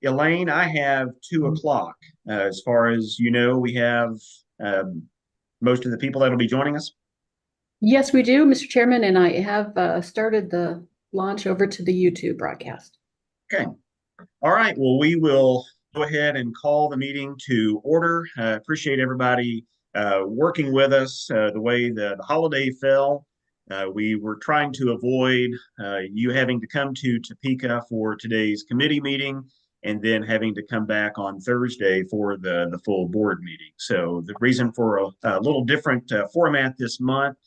Elaine, I have 2 o'clock. As far as you know, we have most of the people that'll be joining us. Yes, we do, Mr. Chairman, and I have started the launch over to the YouTube broadcast. Okay. All right. Well, we will go ahead and call the meeting to order. Appreciate everybody working with us the way the holiday fell. We were trying to avoid you having to come to Topeka for today's committee meeting and then having to come back on Thursday for the full board meeting. So the reason for a little different format this month,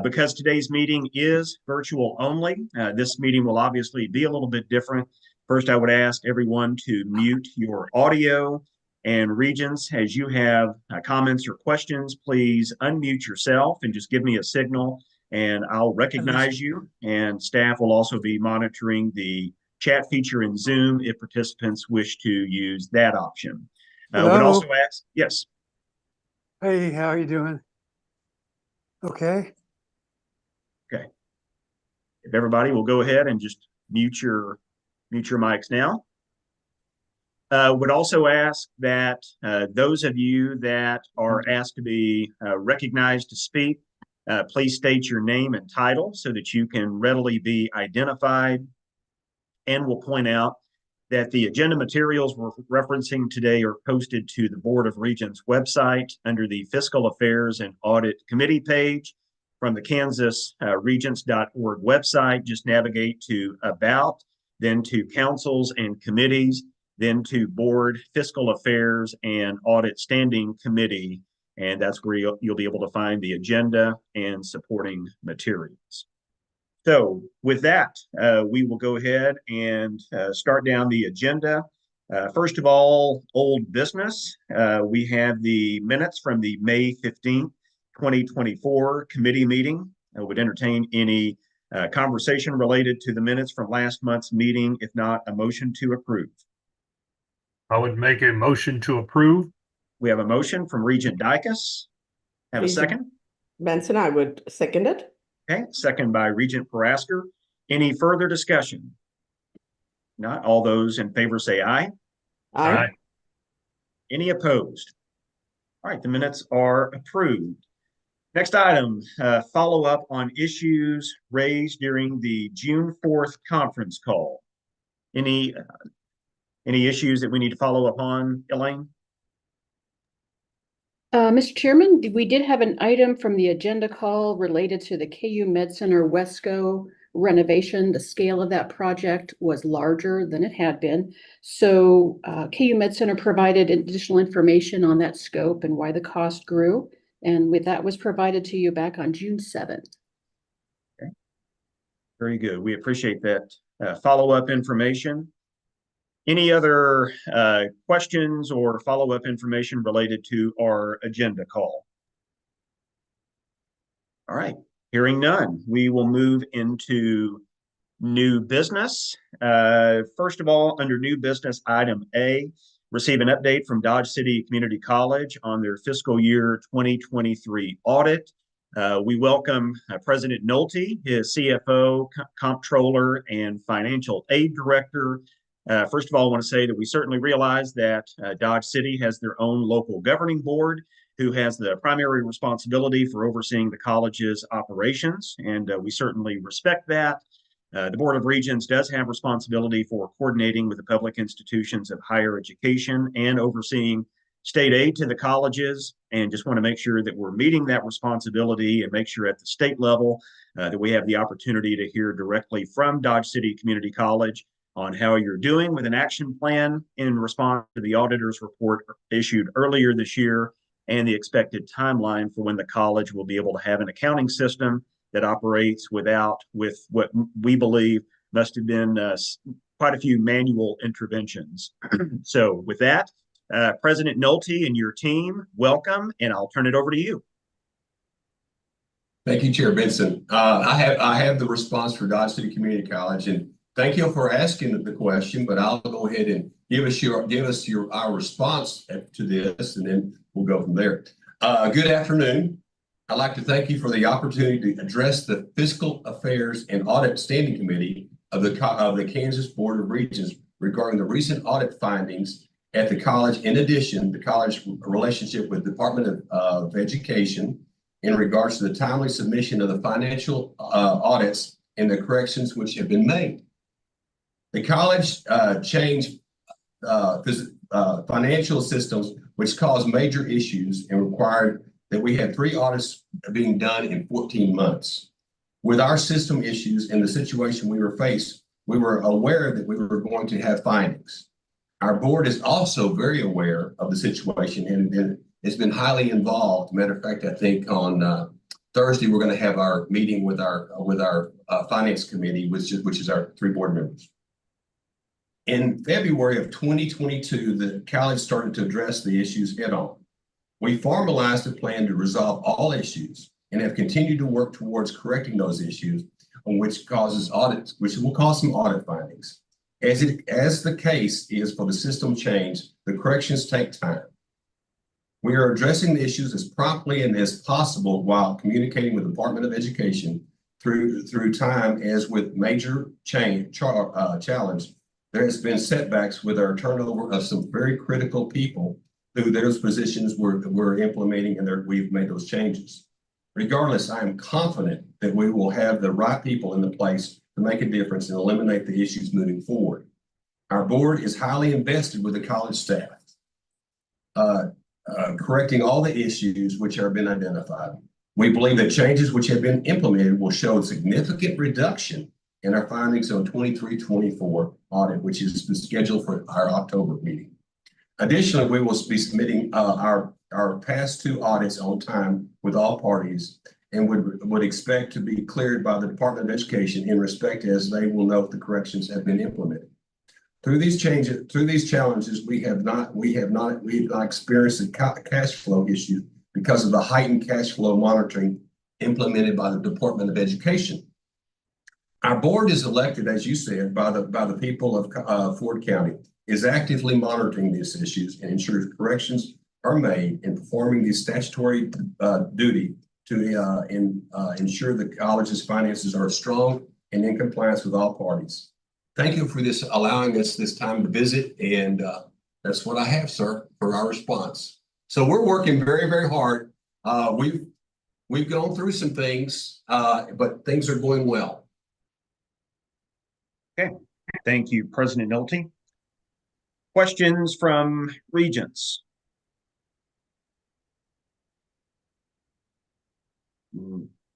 because today's meeting is virtual only, this meeting will obviously be a little bit different. First, I would ask everyone to mute your audio, and Regents, as you have comments or questions, please unmute yourself and just give me a signal and I'll recognize you. And staff will also be monitoring the chat feature in Zoom if participants wish to use that option. Would also ask, yes. Hey, how are you doing? Okay. Okay. If everybody will go ahead and just mute your mics now. Would also ask that those of you that are asked to be recognized to speak, please state your name and title so that you can readily be identified. And we'll point out that the agenda materials we're referencing today are posted to the Board of Regents website under the Fiscal Affairs and Audit Committee page. From the kansasregents.org website, just navigate to About, then to Councils and Committees, then to Board, Fiscal Affairs, and Audit Standing Committee. And that's where you'll be able to find the agenda and supporting materials. So with that, we will go ahead and start down the agenda. First of all, old business. We have the minutes from the May 15th, 2024 committee meeting. I would entertain any conversation related to the minutes from last month's meeting. If not, a motion to approve. I would make a motion to approve. We have a motion from Regent Dicus. Have a second? Benson, I would second it. Okay, second by Regent Parasker. Any further discussion? Not. All those in favor say aye. Aye. Any opposed? All right, the minutes are approved. Next item, follow up on issues raised during the June 4th conference call. Any issues that we need to follow up on, Elaine? Mr. Chairman, we did have an item from the agenda call related to the KU Med Center Wesco renovation. The scale of that project was larger than it had been. So KU Med Center provided additional information on that scope and why the cost grew. And with that was provided to you back on June 7th. Okay. Very good. We appreciate that follow-up information. Any other questions or follow-up information related to our agenda call? All right, hearing none, we will move into new business. First of all, under new business, item A, receive an update from Dodge City Community College on their fiscal year 2023 audit. We welcome President Nolte, his CFO, comptroller, and financial aid director. First of all, I want to say that we certainly realize that Dodge City has their own local governing board who has the primary responsibility for overseeing the college's operations, and we certainly respect that. The Board of Regents does have responsibility for coordinating with the public institutions of higher education and overseeing state aid to the colleges, and just want to make sure that we're meeting that responsibility and make sure at the state level that we have the opportunity to hear directly from Dodge City Community College on how you're doing with an action plan in response to the auditor's report issued earlier this year and the expected timeline for when the college will be able to have an accounting system that operates with what we believe must have been quite a few manual interventions. So with that, President Nolte and your team, welcome, and I'll turn it over to you. Thank you, Chair Benson. I have the response for Dodge City Community College, and thank you for asking the question, but I'll go ahead and give us our response to this, and then we'll go from there. Good afternoon. I'd like to thank you for the opportunity to address the Fiscal Affairs and Audit Standing Committee of the Kansas Board of Regents regarding the recent audit findings at the college. In addition, the college relationship with Department of Education in regards to the timely submission of the financial audits and the corrections which have been made. The college changed financial systems which caused major issues and required that we had 3 audits being done in 14 months. With our system issues and the situation we were faced, we were aware that we were going to have findings. Our board is also very aware of the situation and it's been highly involved. Matter of fact, I think on Thursday, we're going to have our meeting with our finance committee, which is our 3 board members. In February of 2022, the college started to address the issues head on. We formalized a plan to resolve all issues and have continued to work towards correcting those issues, which will cause some audit findings. As the case is for the system change, the corrections take time. We are addressing the issues as promptly and as possible while communicating with the Department of Education through time. As with major challenge, there has been setbacks with our turnover of some very critical people who those positions we're implementing, and we've made those changes. Regardless, I am confident that we will have the right people in the place to make a difference and eliminate the issues moving forward. Our board is highly invested with the college staff, correcting all the issues which have been identified. We believe that changes which have been implemented will show a significant reduction in our findings on 23-24 audit, which is scheduled for our October meeting. Additionally, we will be submitting our past 2 audits on time with all parties and would expect to be cleared by the Department of Education in respect as they will know if the corrections have been implemented. Through these challenges, we have not experienced a cash flow issue because of the heightened cash flow monitoring implemented by the Department of Education. Our board is elected, as you said, by the people of Ford County, is actively monitoring these issues and ensures corrections are made in performing the statutory duty to ensure the college's finances are strong and in compliance with all parties. Thank you for allowing us this time to visit, and that's what I have, sir, for our response. So we're working very, very hard. We've gone through some things, but things are going well. Okay, thank you, President Nolte. Questions from regents?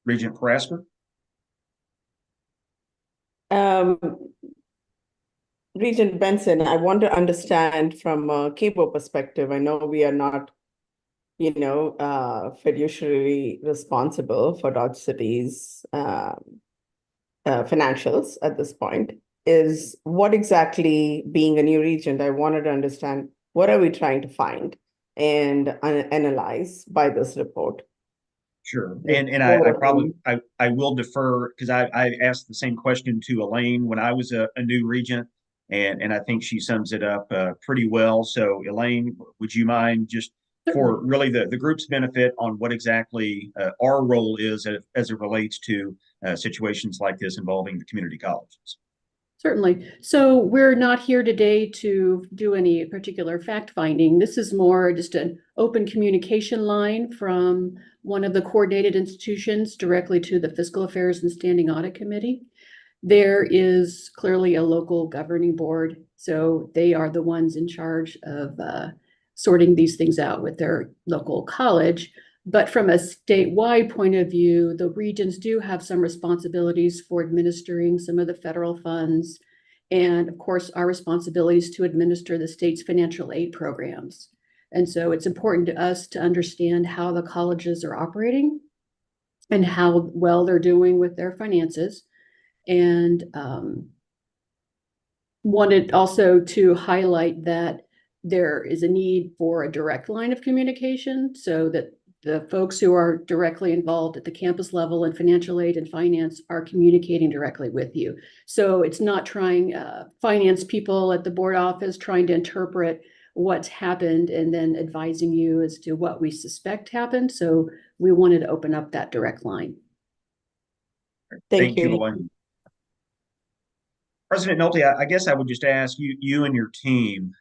Regent Parasker? Regent Benson, I want to understand from a KBO perspective. I know we are not, fiduciary responsible for Dodge City's financials at this point. Is what exactly, being a new regent, I wanted to understand what are we trying to find and analyze by this report. Sure, and I will defer because I asked the same question to Elaine when I was a new regent, and I think she sums it up pretty well. So Elaine, would you mind just for really the group's benefit on what exactly our role is as it relates to situations like this involving the community colleges? Certainly. So we're not here today to do any particular fact finding. This is more just an open communication line from one of the coordinated institutions directly to the Fiscal Affairs and Standing Audit Committee. There is clearly a local governing board, so they are the ones in charge of sorting these things out with their local college. But from a statewide point of view, the regions do have some responsibilities for administering some of the federal funds. And of course, our responsibility is to administer the state's financial aid programs. And so it's important to us to understand how the colleges are operating and how well they're doing with their finances. And wanted also to highlight that there is a need for a direct line of communication so that the folks who are directly involved at the campus level in financial aid and finance are communicating directly with you. So it's not trying finance people at the board office trying to interpret what's happened and then advising you as to what we suspect happened. So we wanted to open up that direct line. Thank you. Elaine. President Nolte, I guess I would just ask you and your team,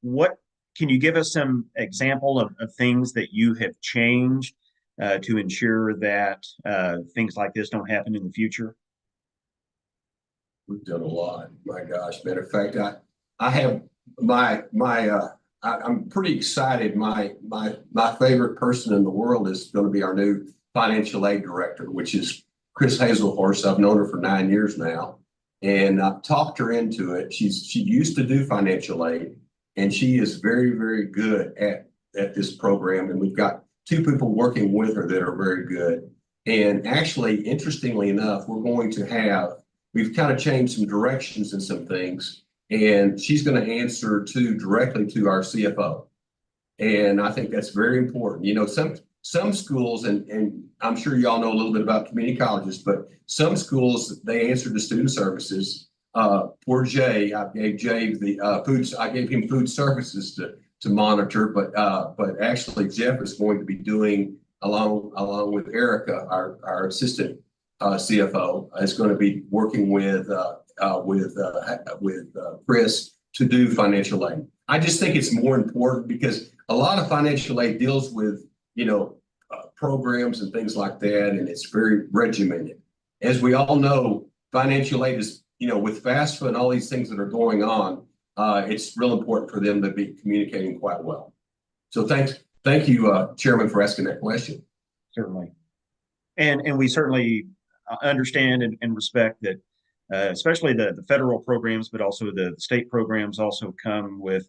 what can you give us some example of things that you have changed to ensure that things like this don't happen in the future? We've done a lot. My gosh, matter of fact, I have I'm pretty excited. My favorite person in the world is going to be our new financial aid director, which is Chris Hazelhorst. I've known her for 9 years now, and I've talked her into it. She used to do financial aid, and she is very, very good at this program. And we've got 2 people working with her that are very good. And actually, interestingly enough, we've kind of changed some directions and some things, and she's going to answer directly to our CFO. And I think that's very important. You know, some schools, and I'm sure y'all know a little bit about community colleges, but some schools, they answer to student services. Poor Jay, I gave him food services to monitor, but actually Jeff is going to be doing along with Erica, our assistant CFO, is going to be working with Chris to do financial aid. I just think it's more important because a lot of financial aid deals with, programs and things like that, and it's very regimented. As we all know, financial aid is, with FAFSA and all these things that are going on, it's real important for them to be communicating quite well. So thank you, Chairman, for asking that question. Certainly. And we certainly understand and respect that, especially the federal programs, but also the state programs also come with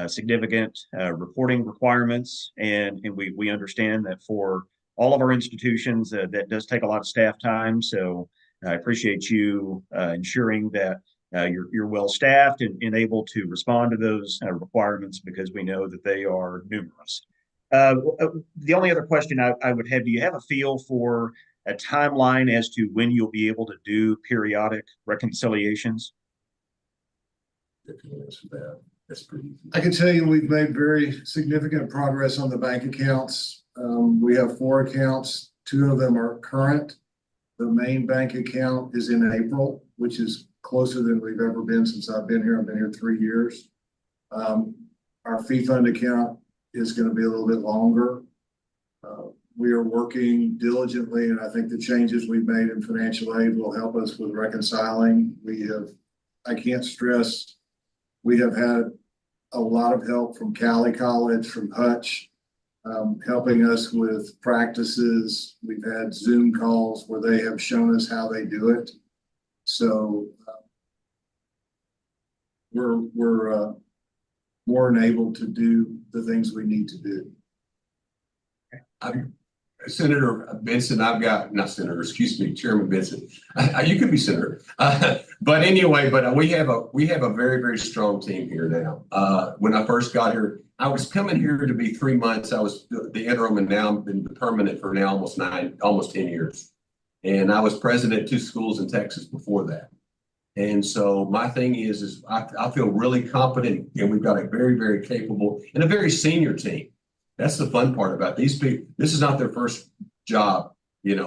significant reporting requirements. And we understand that for all of our institutions, that does take a lot of staff time. So I appreciate you ensuring that you're well staffed and able to respond to those requirements, because we know that they are numerous. The only other question I would have, do you have a feel for a timeline as to when you'll be able to do periodic reconciliations? If you answer that, that's pretty easy. I can tell you we've made very significant progress on the bank accounts. We have 4 accounts. 2 of them are current. The main bank account is in April, which is closer than we've ever been since I've been here. I've been here 3 years. Our fee fund account is going to be a little bit longer. We are working diligently, and I think the changes we've made in financial aid will help us with reconciling. I can't stress, we have had a lot of help from Cali College, from Hutch, helping us with practices. We've had Zoom calls where they have shown us how they do it. So we're more enabled to do the things we need to do. Senator Benson, Chairman Benson. You could be Senator. But anyway, we have a very, very strong team here now. When I first got here, I was coming here to be 3 months. I was the interim, and now I've been permanent for now almost 10 years. And I was president of 2 schools in Texas before that. And so my thing is I feel really confident, and we've got a very, very capable and a very senior team. That's the fun part about these people. This is not their first job,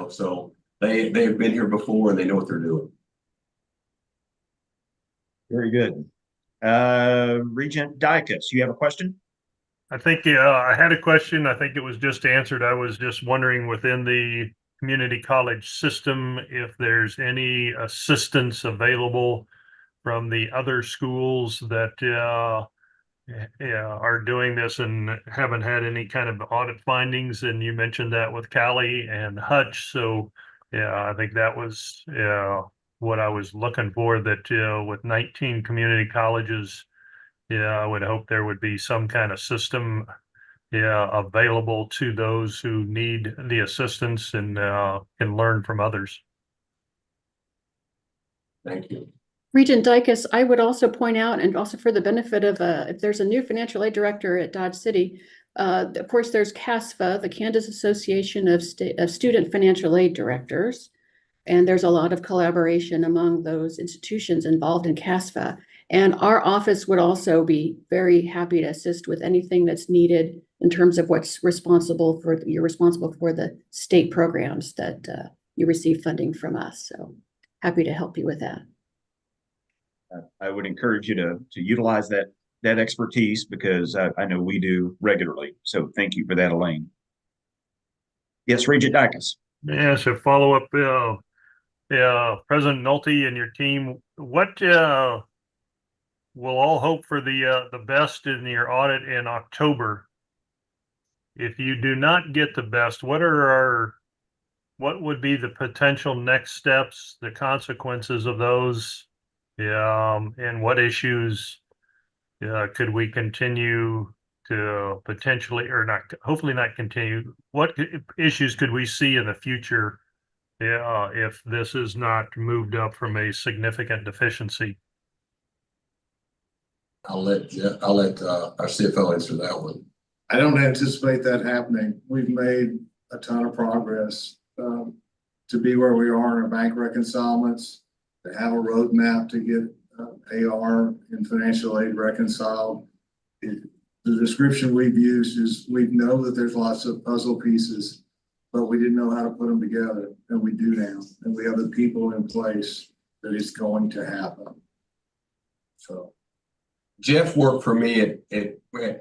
so they've been here before and they know what they're doing. Very good. Regent Dicus, you have a question? I think I had a question. I think it was just answered. I was just wondering, within the community college system, if there's any assistance available from the other schools that are doing this and haven't had any kind of audit findings. And you mentioned that with Cali and Hutch. So I think that was what I was looking for, that with 19 community colleges, I would hope there would be some kind of system available to those who need the assistance and can learn from others. Thank you. Regent Dicus, I would also point out, and also for the benefit of if there's a new financial aid director at Dodge City, of course, there's CASFA, the Kansas Association of Student Financial Aid Directors. And there's a lot of collaboration among those institutions involved in CASFA. And our office would also be very happy to assist with anything that's needed in terms of what's responsible for, you're responsible for the state programs that you receive funding from us. So happy to help you with that. I would encourage you to utilize that expertise because I know we do regularly. So thank you for that, Elaine. Yes, Regent Dicus. Yeah, so follow up, President Nolte and your team, what we'll all hope for the best in your audit in October. If you do not get the best, what would be the potential next steps, the consequences of those, and what issues could we continue to potentially, or not, hopefully not continue? What issues could we see in the future if this is not moved up from a significant deficiency? I'll let our CFO answer that one. I don't anticipate that happening. We've made a ton of progress to be where we are in our bank reconciliations, to have a roadmap to get AR and financial aid reconciled. The description we've used is we know that there's lots of puzzle pieces, but we didn't know how to put them together, and we do now. And we have the people in place that it's going to happen. So. Jeff worked for me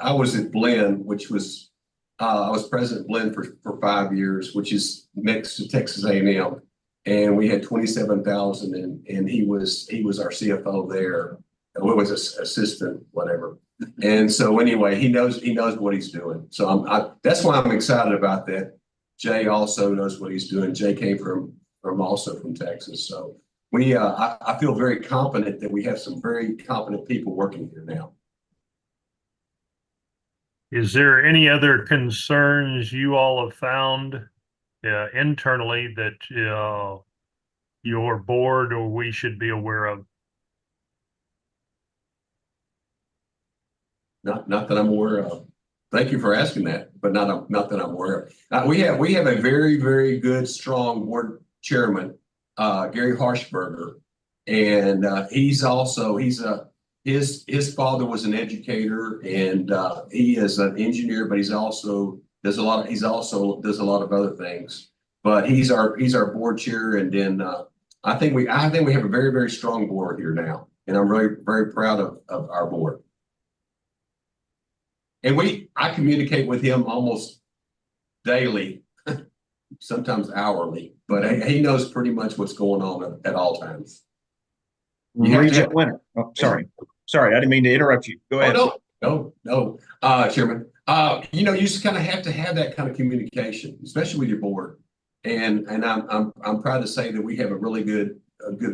I was at Blinn, which was, I was president of Blinn for 5 years, which is next to Texas A&M. And we had 27,000 and he was our CFO there. What was assistant, whatever. And so anyway, he knows what he's doing. So that's why I'm excited about that. Jay also knows what he's doing. Jay came from also from Texas. So I feel very confident that we have some very competent people working here now. Is there any other concerns you all have found internally that your board or we should be aware of? Not that I'm aware of. Thank you for asking that, but not that I'm aware of. We have a very, very good, strong board chairman, Gary Harshberger, and his father was an educator, and he is an engineer, but he also does a lot of other things. But he's our board chair, and then I think we have a very, very strong board here now, and I'm really very proud of our board. And I communicate with him almost daily, sometimes hourly, but he knows pretty much what's going on at all times. Regent Winter. Oh, sorry, I didn't mean to interrupt you. Go ahead. Oh, no, Chairman. You just kind of have to have that kind of communication, especially with your board. And I'm proud to say that we have a really good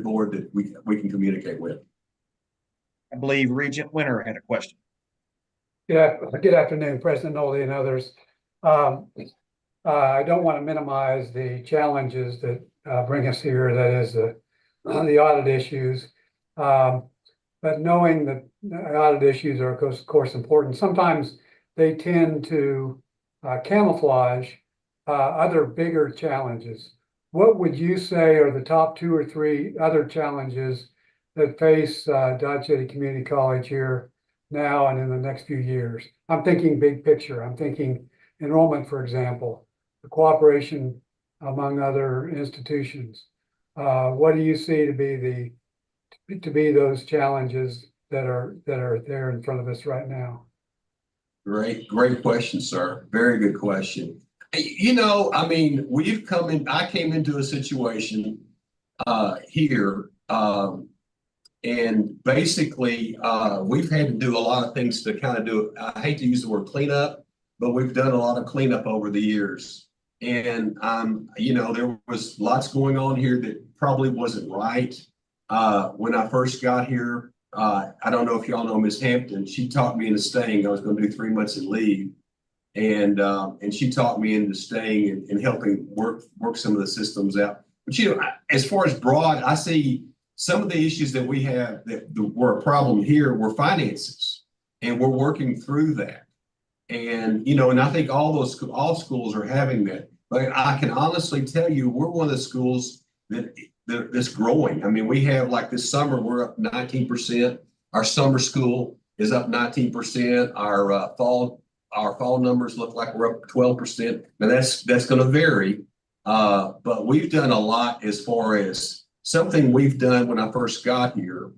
board that we can communicate with. I believe Regent Winter had a question. Yeah, good afternoon, President Nolte and others. I don't want to minimize the challenges that bring us here, that is the audit issues. But knowing that the audit issues are, of course, important, sometimes they tend to camouflage other bigger challenges. What would you say are the top 2 or 3 other challenges that face Dodge City Community College here now and in the next few years? I'm thinking big picture. I'm thinking enrollment, for example, the cooperation among other institutions. What do you see to be those challenges that are there in front of us right now? Great question, sir. Very good question. I mean, I came into a situation here, and basically we've had to do a lot of things to kind of do, I hate to use the word cleanup, but we've done a lot of cleanup over the years. And there was lots going on here that probably wasn't right. When I first got here, I don't know if y'all know Miss Hampton. She talked me into staying. I was going to do 3 months in leave, and she talked me into staying and helping work some of the systems out. But as far as broad, I see some of the issues that we have that were a problem here were finances, and we're working through that. And and I think all schools are having that. But I can honestly tell you, we're one of the schools that's growing. I mean, we have, like, this summer, we're up 19%. Our summer school is up 19%. Our fall numbers look like we're up 12%. Now that's going to vary, but we've done a lot as far as something we've done when I first got here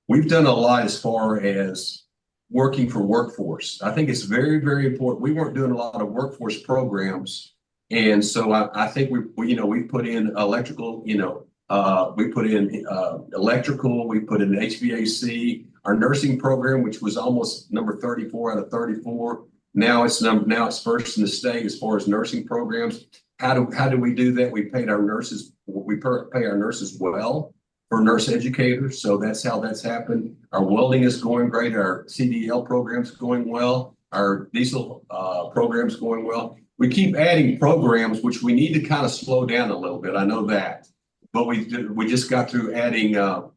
we've done a lot as far as working for workforce. I think it's very, very important. We weren't doing a lot of workforce programs. And so I think we put in electrical, we put in electrical, we put in HVAC, our nursing program, which was almost number 34 out of 34. Now it's first in the state as far as nursing programs. How do we do that? We paid our nurses, pay our nurses well for nurse educators. So that's how that's happened. Our welding is going great. Our CDL program's going well. Our diesel program's going well. We keep adding programs, which we need to kind of slow down a little bit. I know that, but we just got through adding auto,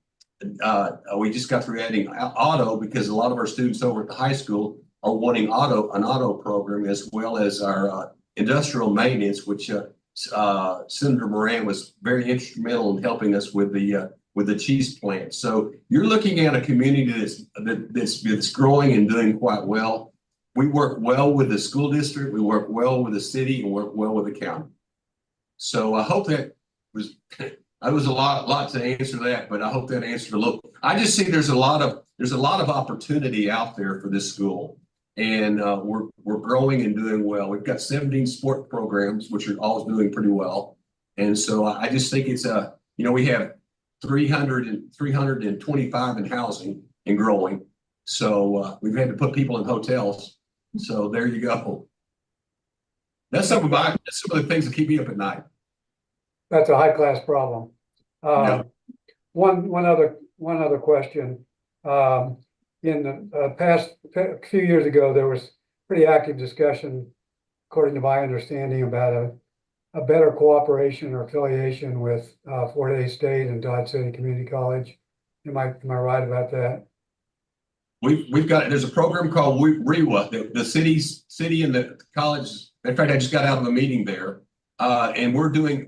because a lot of our students over at the high school are wanting an auto program, as well as our industrial maintenance, which Senator Moran was very instrumental in helping us with the cheese plant. So you're looking at a community that's growing and doing quite well. We work well with the school district, we work well with the city, and work well with the county. So I hope that was a lot to answer that, but I hope that answered a little. I just see there's a lot of opportunity out there for this school, and we're growing and doing well. We've got 17 sport programs, which are all doing pretty well, and so I just think it's we have 325 in housing and growing. So we've had to put people in hotels. So there you go. That's some of the things that keep me up at night. That's a high-class problem. Yeah. One other question. In the past few years ago, there was pretty active discussion, according to my understanding, about a better cooperation or affiliation with Fort Hays State and Dodge City Community College. Am I right about that? There's a program called REWA, the city and the college. In fact, I just got out of a meeting there, and we're doing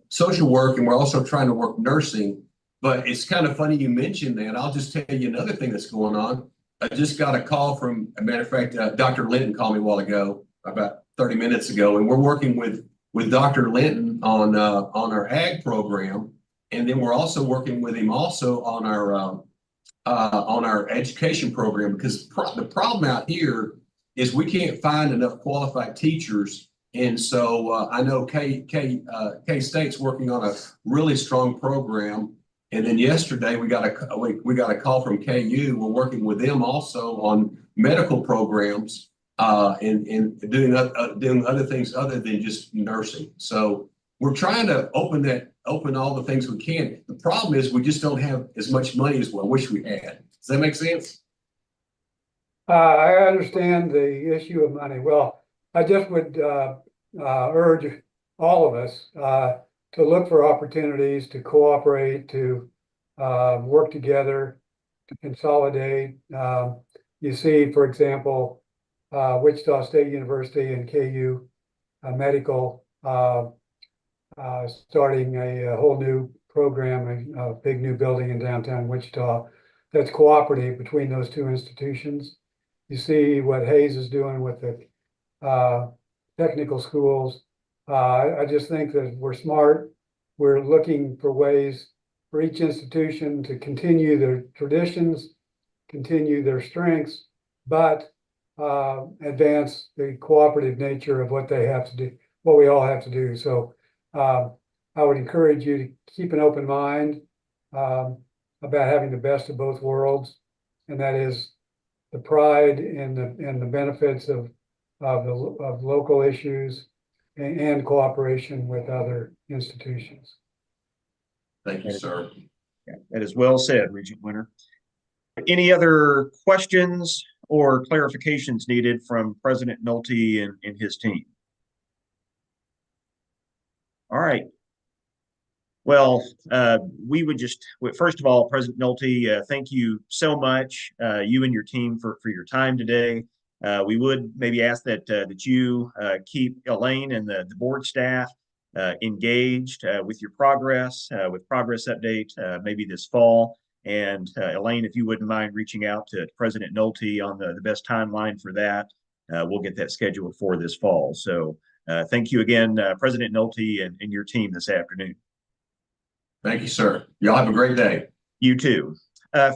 social work, and we're also trying to work nursing. But it's kind of funny you mentioned that. I'll just tell you another thing that's going on. I just got a call from, a matter of fact, Dr. Linton called me a while ago, about 30 minutes ago, and we're working with Dr. Linton on our ag program. And then we're also working with him also on our education program, because the problem out here is we can't find enough qualified teachers. And so I know K-State's working on a really strong program. And then yesterday we got a call from KU. We're working with them also on medical programs and doing other things other than just nursing. So we're trying to open all the things we can. The problem is we just don't have as much money as I wish we had. Does that make sense? I understand the issue of money. Well, I just would urge all of us to look for opportunities to cooperate, to work together, to consolidate. You see, for example, Wichita State University and KU Medical starting a whole new program, a big new building in downtown Wichita that's cooperative between those two institutions. You see what Hayes is doing with the technical schools. I just think that we're smart. We're looking for ways for each institution to continue their traditions, continue their strengths, but advance the cooperative nature of what they have to do, what we all have to do. So I would encourage you to keep an open mind about having the best of both worlds, and that is the pride and the benefits of local issues and cooperation with other institutions. Thank you, sir. Yeah, that is well said, Regent Winter. Any other questions or clarifications needed from President Nolte and his team? All right. Well, we would just, first of all, President Nolte, thank you so much, you and your team for your time today. We would maybe ask that you keep Elaine and the board staff engaged with your progress, with progress update maybe this fall. And Elaine, if you wouldn't mind reaching out to President Nolte on the best timeline for that, we'll get that scheduled for this fall. So thank you again, President Nolte and your team this afternoon. Thank you, sir. Y'all have a great day. You too.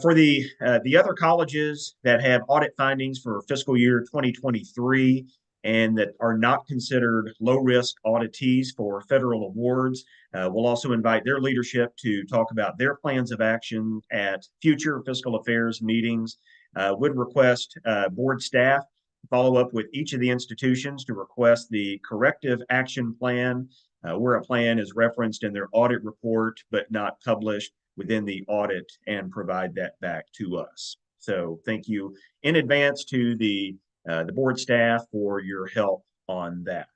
For the other colleges that have audit findings for fiscal year 2023 and that are not considered low-risk auditees for federal awards, we'll also invite their leadership to talk about their plans of action at future fiscal affairs meetings. Would request board staff follow up with each of the institutions to request the corrective action plan, where a plan is referenced in their audit report but not published within the audit, and provide that back to us. So thank you in advance to the board staff for your help on that.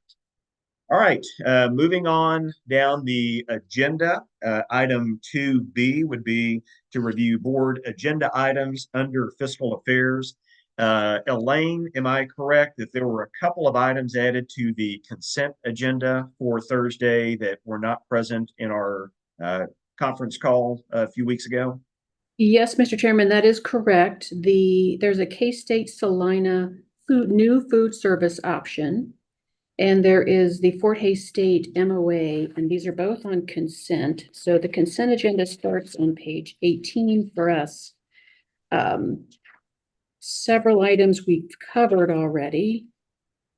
All right, moving on down the agenda, item 2B would be to review board agenda items under fiscal affairs. Elaine, am I correct that there were a couple of items added to the consent agenda for Thursday that were not present in our conference call a few weeks ago? Yes, Mr. Chairman, that is correct. There's a K-State Salina new food service option, and there is the Fort Hays State MOA, and these are both on consent. So the consent agenda starts on page 18 for us. Several items we've covered already.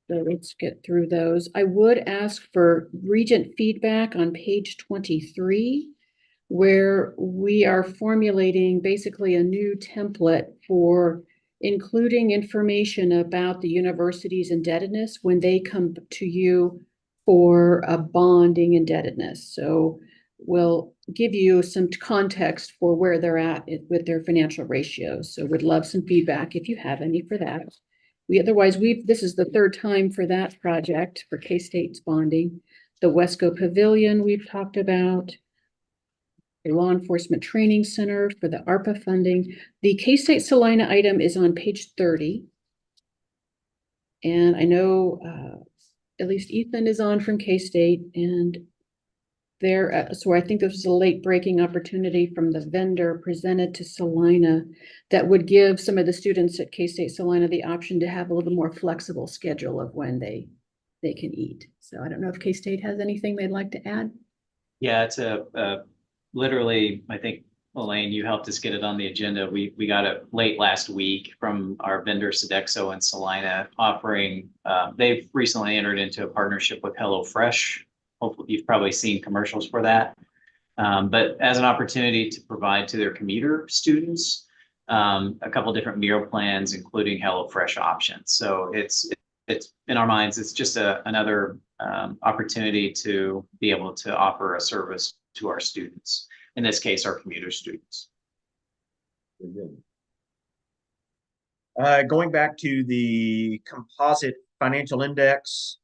So let's get through those. I would ask for Regent feedback on page 23, where we are formulating basically a new template for including information about the university's indebtedness when they come to you for a bonding indebtedness. So we'll give you some context for where they're at with their financial ratios. So we'd love some feedback if you have any for that. This is the third time for that project for K-State's bonding. The Wesco Pavilion we've talked about. A law enforcement training center for the ARPA funding. The K-State Salina item is on page 30. And I know at least Ethan is on from K-State, and so I think this was a late breaking opportunity from the vendor presented to Salina that would give some of the students at K-State Salina the option to have a little more flexible schedule of when they can eat. So I don't know if K-State has anything they'd like to add. Yeah, it's literally, I think, Elaine, you helped us get it on the agenda. We got it late last week from our vendor Sodexo and Salina offering, they've recently entered into a partnership with HelloFresh. Hopefully you've probably seen commercials for that. But as an opportunity to provide to their commuter students, a couple different meal plans, including HelloFresh options. So it's in our minds, it's just another opportunity to be able to offer a service to our students, in this case, our commuter students. Very good. Going back to the composite financial index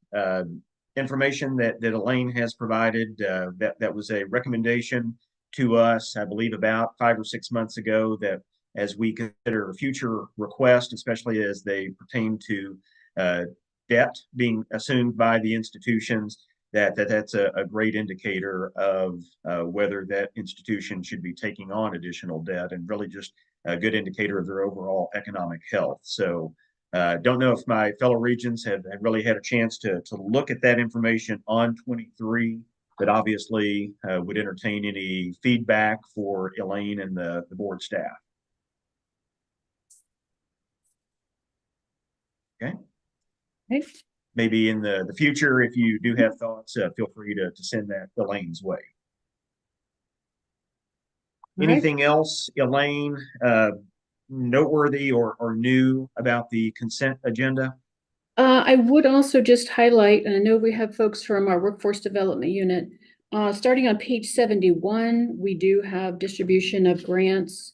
information that Elaine has provided, that was a recommendation to us, I believe, about 5 or 6 months ago, that as we consider future requests, especially as they pertain to debt being assumed by the institutions, that's a great indicator of whether that institution should be taking on additional debt, and really just a good indicator of their overall economic health. So don't know if my fellow regents have really had a chance to look at that information on 23, but obviously would entertain any feedback for Elaine and the board staff. Okay. Okay. Maybe in the future, if you do have thoughts, feel free to send that Elaine's way. Anything else, Elaine, noteworthy or new about the consent agenda? I would also just highlight, and I know we have folks from our workforce development unit, starting on page 71, we do have distribution of grants.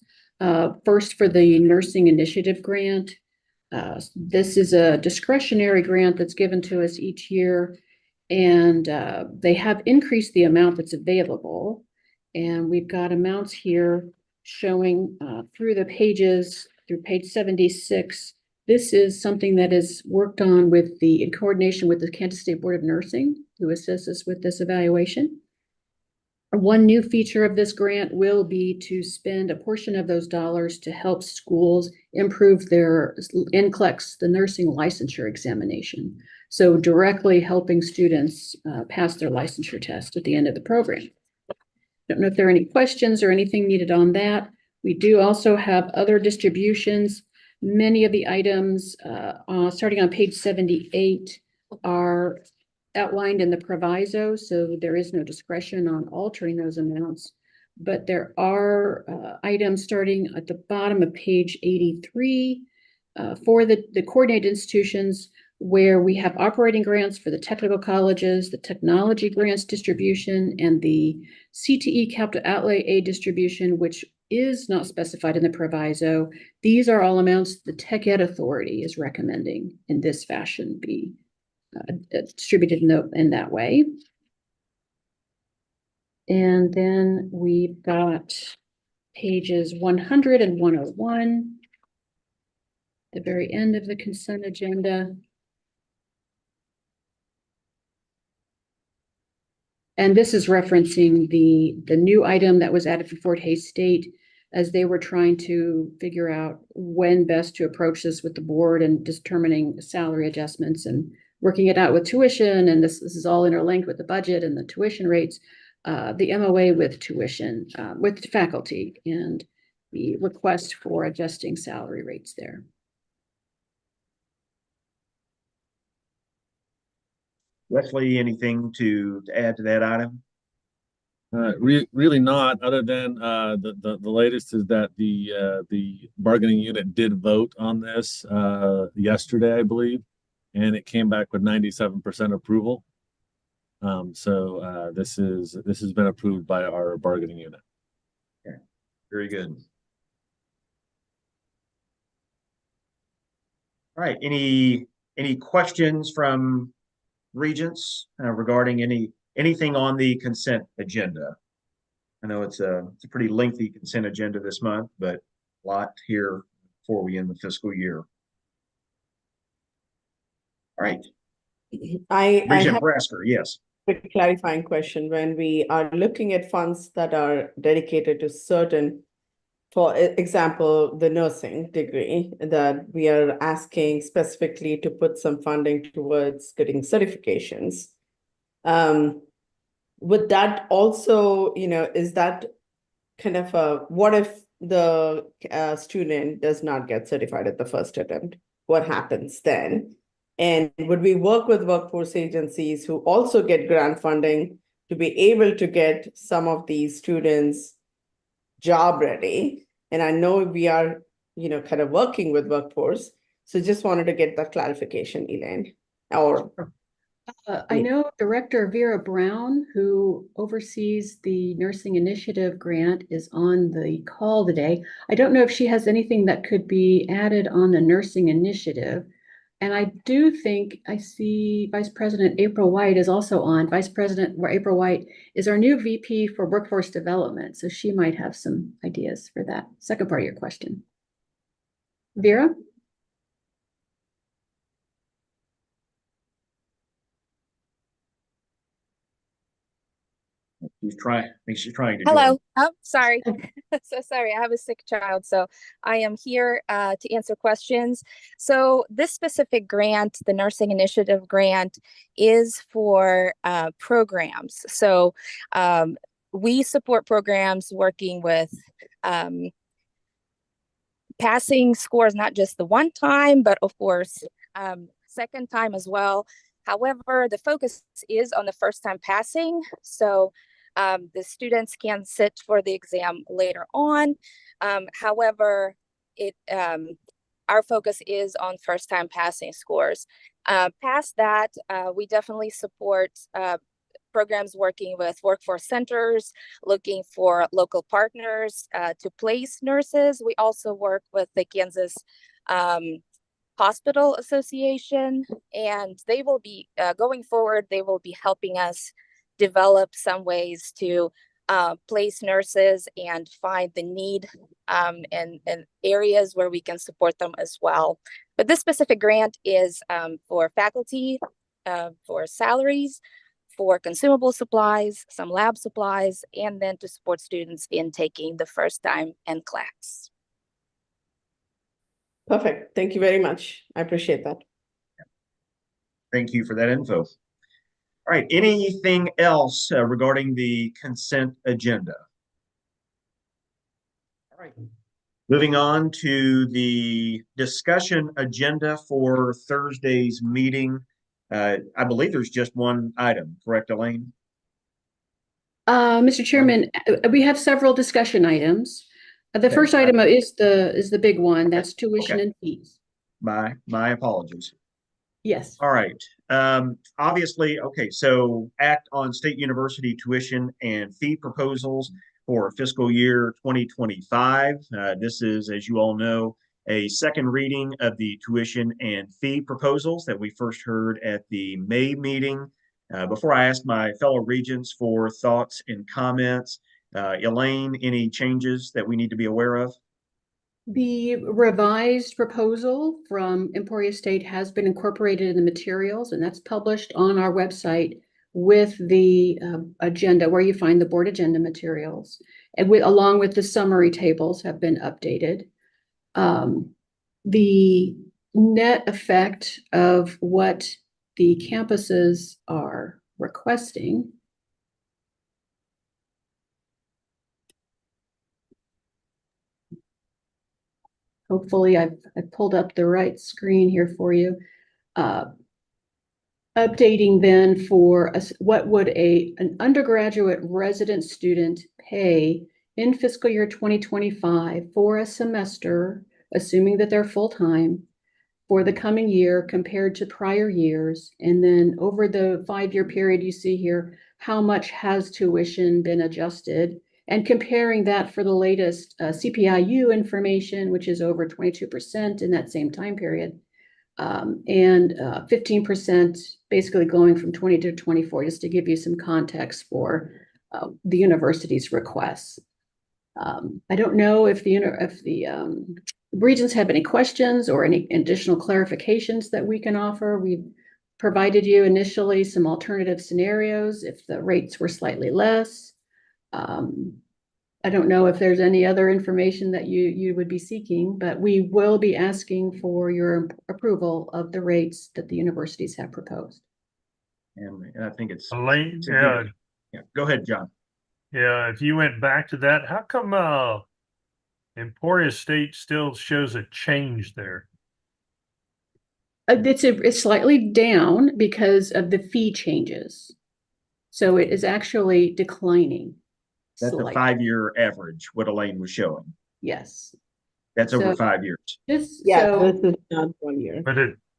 First, for the nursing initiative grant. This is a discretionary grant that's given to us each year, and they have increased the amount that's available. And we've got amounts here showing through the pages, through page 76. This is something that is worked on in coordination with the Kansas State Board of Nursing, who assists us with this evaluation. One new feature of this grant will be to spend a portion of those dollars to help schools improve their NCLEX, the nursing licensure examination. So directly helping students pass their licensure test at the end of the program. Don't know if there are any questions or anything needed on that. We do also have other distributions. Many of the items, starting on page 78, are outlined in the proviso, so there is no discretion on altering those amounts. But there are items starting at the bottom of page 83 for the coordinated institutions, where we have operating grants for the technical colleges, the technology grants distribution, and the CTE capital outlay aid distribution, which is not specified in the proviso. These are all amounts the Tech Ed Authority is recommending in this fashion be distributed in that way. And then we've got pages 100 and 101, the very end of the consent agenda. And this is referencing the new item that was added for Fort Hays State, as they were trying to figure out when best to approach this with the board and determining salary adjustments and working it out with tuition. And this is all interlinked with the budget and the tuition rates, the MOA with tuition, with faculty, and the request for adjusting salary rates there. Wesley, anything to add to that item? Really not, other than the latest is that the bargaining unit did vote on this yesterday, I believe, and it came back with 97% approval. So this has been approved by our bargaining unit. Okay. Very good. All right. Any questions from regents regarding anything on the consent agenda? I know it's a pretty lengthy consent agenda this month, but a lot here before we end the fiscal year. All right. I Regent have Brasker, yes. a clarifying question. When we are looking at funds that are dedicated to certain, for example, the nursing degree, that we are asking specifically to put some funding towards getting certifications. Would that also, is that kind of what if the student does not get certified at the first attempt? What happens then? And would we work with workforce agencies who also get grant funding to be able to get some of these students job ready? And I know we are, kind of working with workforce. So just wanted to get that clarification, Elaine. I know Director Vera Brown, who oversees the Nursing Initiative grant, is on the call today. I don't know if she has anything that could be added on the Nursing Initiative. And I do think I see Vice President April White is also on. Vice President April White is our new VP for Workforce Development, so she might have some ideas for that second part of your question. Vera? I think she's trying to Hello. join. Oh, sorry. So sorry. I have a sick child, so I am here to answer questions. So this specific grant, the Nursing Initiative grant, is for programs. So we support programs working with passing scores, not just the one time, but of course, second time as well. However, the focus is on the first time passing. So the students can sit for the exam later on. However, our focus is on first time passing scores. Past that, we definitely support programs working with workforce centers, looking for local partners to place nurses. We also work with the Kansas Hospital Association, and they will be, going forward, they will be helping us develop some ways to place nurses and find the need and areas where we can support them as well. But this specific grant is for faculty, for salaries, for consumable supplies, some lab supplies, and then to support students in taking the first time NCLEX. Perfect. Thank you very much. I appreciate that. Thank you for that info. All right, anything else regarding the consent agenda? All right. Moving on to the discussion agenda for Thursday's meeting. I believe there's just one item, correct, Elaine? Mr. Chairman, we have several discussion items. The Okay. first item is the big one. That's tuition Okay. and fees. My apologies. Yes. All right. Obviously, okay, so act on state university tuition and fee proposals for fiscal year 2025. This is, as you all know, a second reading of the tuition and fee proposals that we first heard at the May meeting. Before I ask my fellow regents for thoughts and comments, Elaine, any changes that we need to be aware of? The revised proposal from Emporia State has been incorporated in the materials, and that's published on our website with the agenda, where you find the board agenda materials, and along with the summary tables have been updated. The net effect of what the campuses are requesting. Hopefully I've pulled up the right screen here for you. Updating then for us, what would an undergraduate resident student pay in fiscal year 2025 for a semester, assuming that they're full-time, for the coming year compared to prior years? And then over the 5-year period, you see here, how much has tuition been adjusted? And comparing that for the latest CPIU information, which is over 22% in that same time period, and 15% basically going from 20 to 24, just to give you some context for the university's requests. I don't know if the regents have any questions or any additional clarifications that we can offer. We've provided you initially some alternative scenarios if the rates were slightly less. I don't know if there's any other information that you would be seeking, but we will be asking for your approval of the rates that the universities have proposed. And I think it's Elaine, yeah. Go ahead, John. yeah, if you went back to that, how come Emporia State still shows a change there? It's slightly down because of the fee changes. So it is actually declining. That's a 5-year average, what Elaine was showing. Yes. That's over 5 years. This This is not 1 year.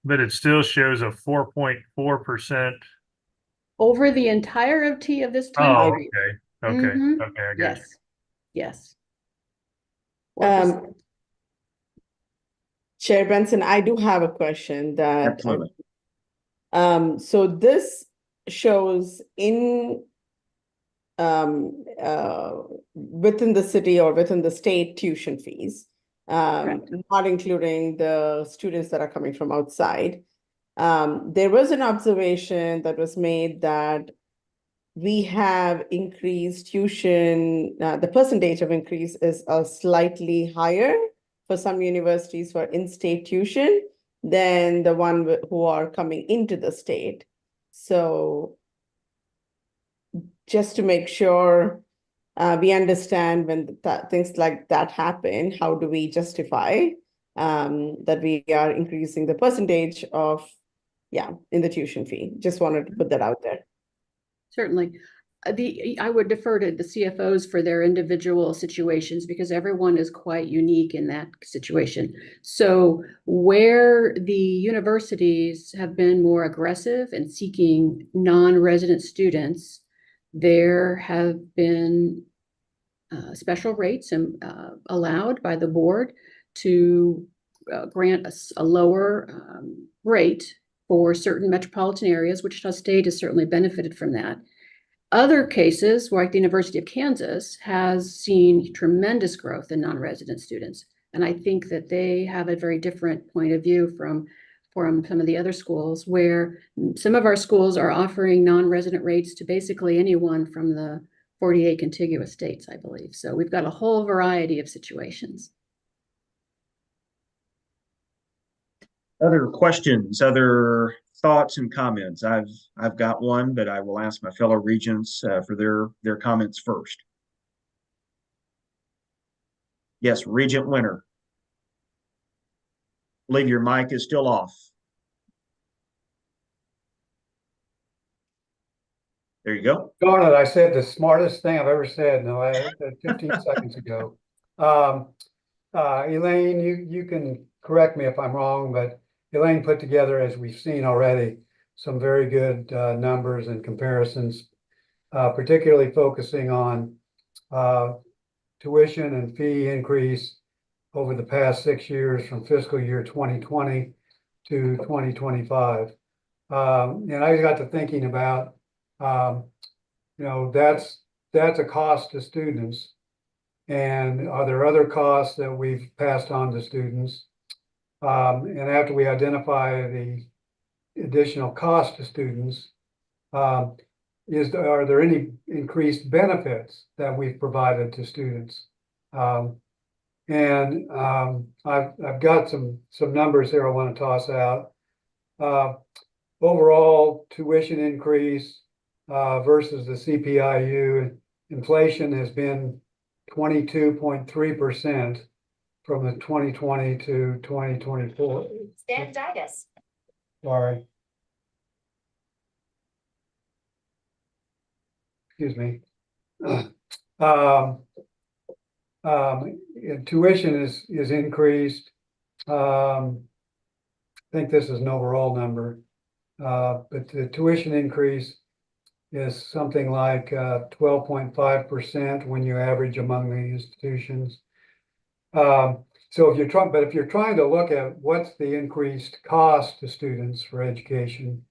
But it still shows a 4.4%. over the entirety of this Oh, time okay. period. Okay. Mhm. Okay, I get Yes. Yes. Chair Benson, I do have a question that, Absolutely. so this shows within the city or within the state tuition fees, not including the students that are coming from outside. There was an observation that was made that we have increased tuition, the percentage of increase is slightly higher for some universities for in-state tuition than the one who are coming into the state. So just to make sure we understand when things like that happen, how do we justify that we are increasing the percentage of, in the tuition fee? Just wanted to put that out there. Certainly. I would defer to the CFOs for their individual situations because everyone is quite unique in that situation. So where the universities have been more aggressive in seeking non-resident students, there have been special rates allowed by the board to grant a lower rate for certain metropolitan areas, Wichita State has certainly benefited from that. Other cases, like the University of Kansas, has seen tremendous growth in non-resident students. And I think that they have a very different point of view from some of the other schools, where some of our schools are offering non-resident rates to basically anyone from the 48 contiguous states, I believe. So we've got a whole variety of situations. Other questions, other thoughts and comments? I've got one, but I will ask my fellow regents for their comments first. Yes, Regent Winter. I believe your mic is still off. There you go. Darn it, I said the smartest thing I've ever said in the last 15 seconds ago. Elaine, you can correct me if I'm wrong, but Elaine put together, as we've seen already, some very good numbers and comparisons, particularly focusing on tuition and fee increase over the past 6 years from fiscal year 2020 to 2025. And I got to thinking about, that's a cost to students. And are there other costs that we've passed on to students? And after we identify the additional cost to students, are there any increased benefits that we've provided to students? I've got some numbers here I want to toss out. Overall tuition increase versus the CPIU, inflation has been 22.3% from the 2020 to 2024. Standitis. Sorry. Excuse me. Tuition is increased. I think this is an overall number, but the tuition increase is something like 12.5% when you average among the institutions. So if you're trying to look at what's the increased cost to students for education,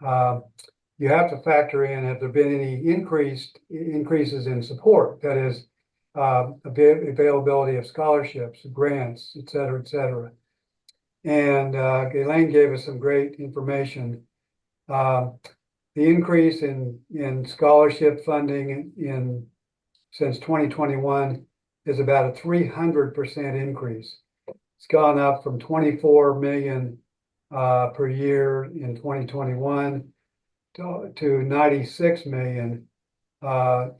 you have to factor in, have there been any increases in support? That is, availability of scholarships, grants, et cetera, et cetera. And Elaine gave us some great information. The increase in scholarship funding since 2021 is about a 300% increase. It's gone up from 24 million per year in 2021 to 96 million,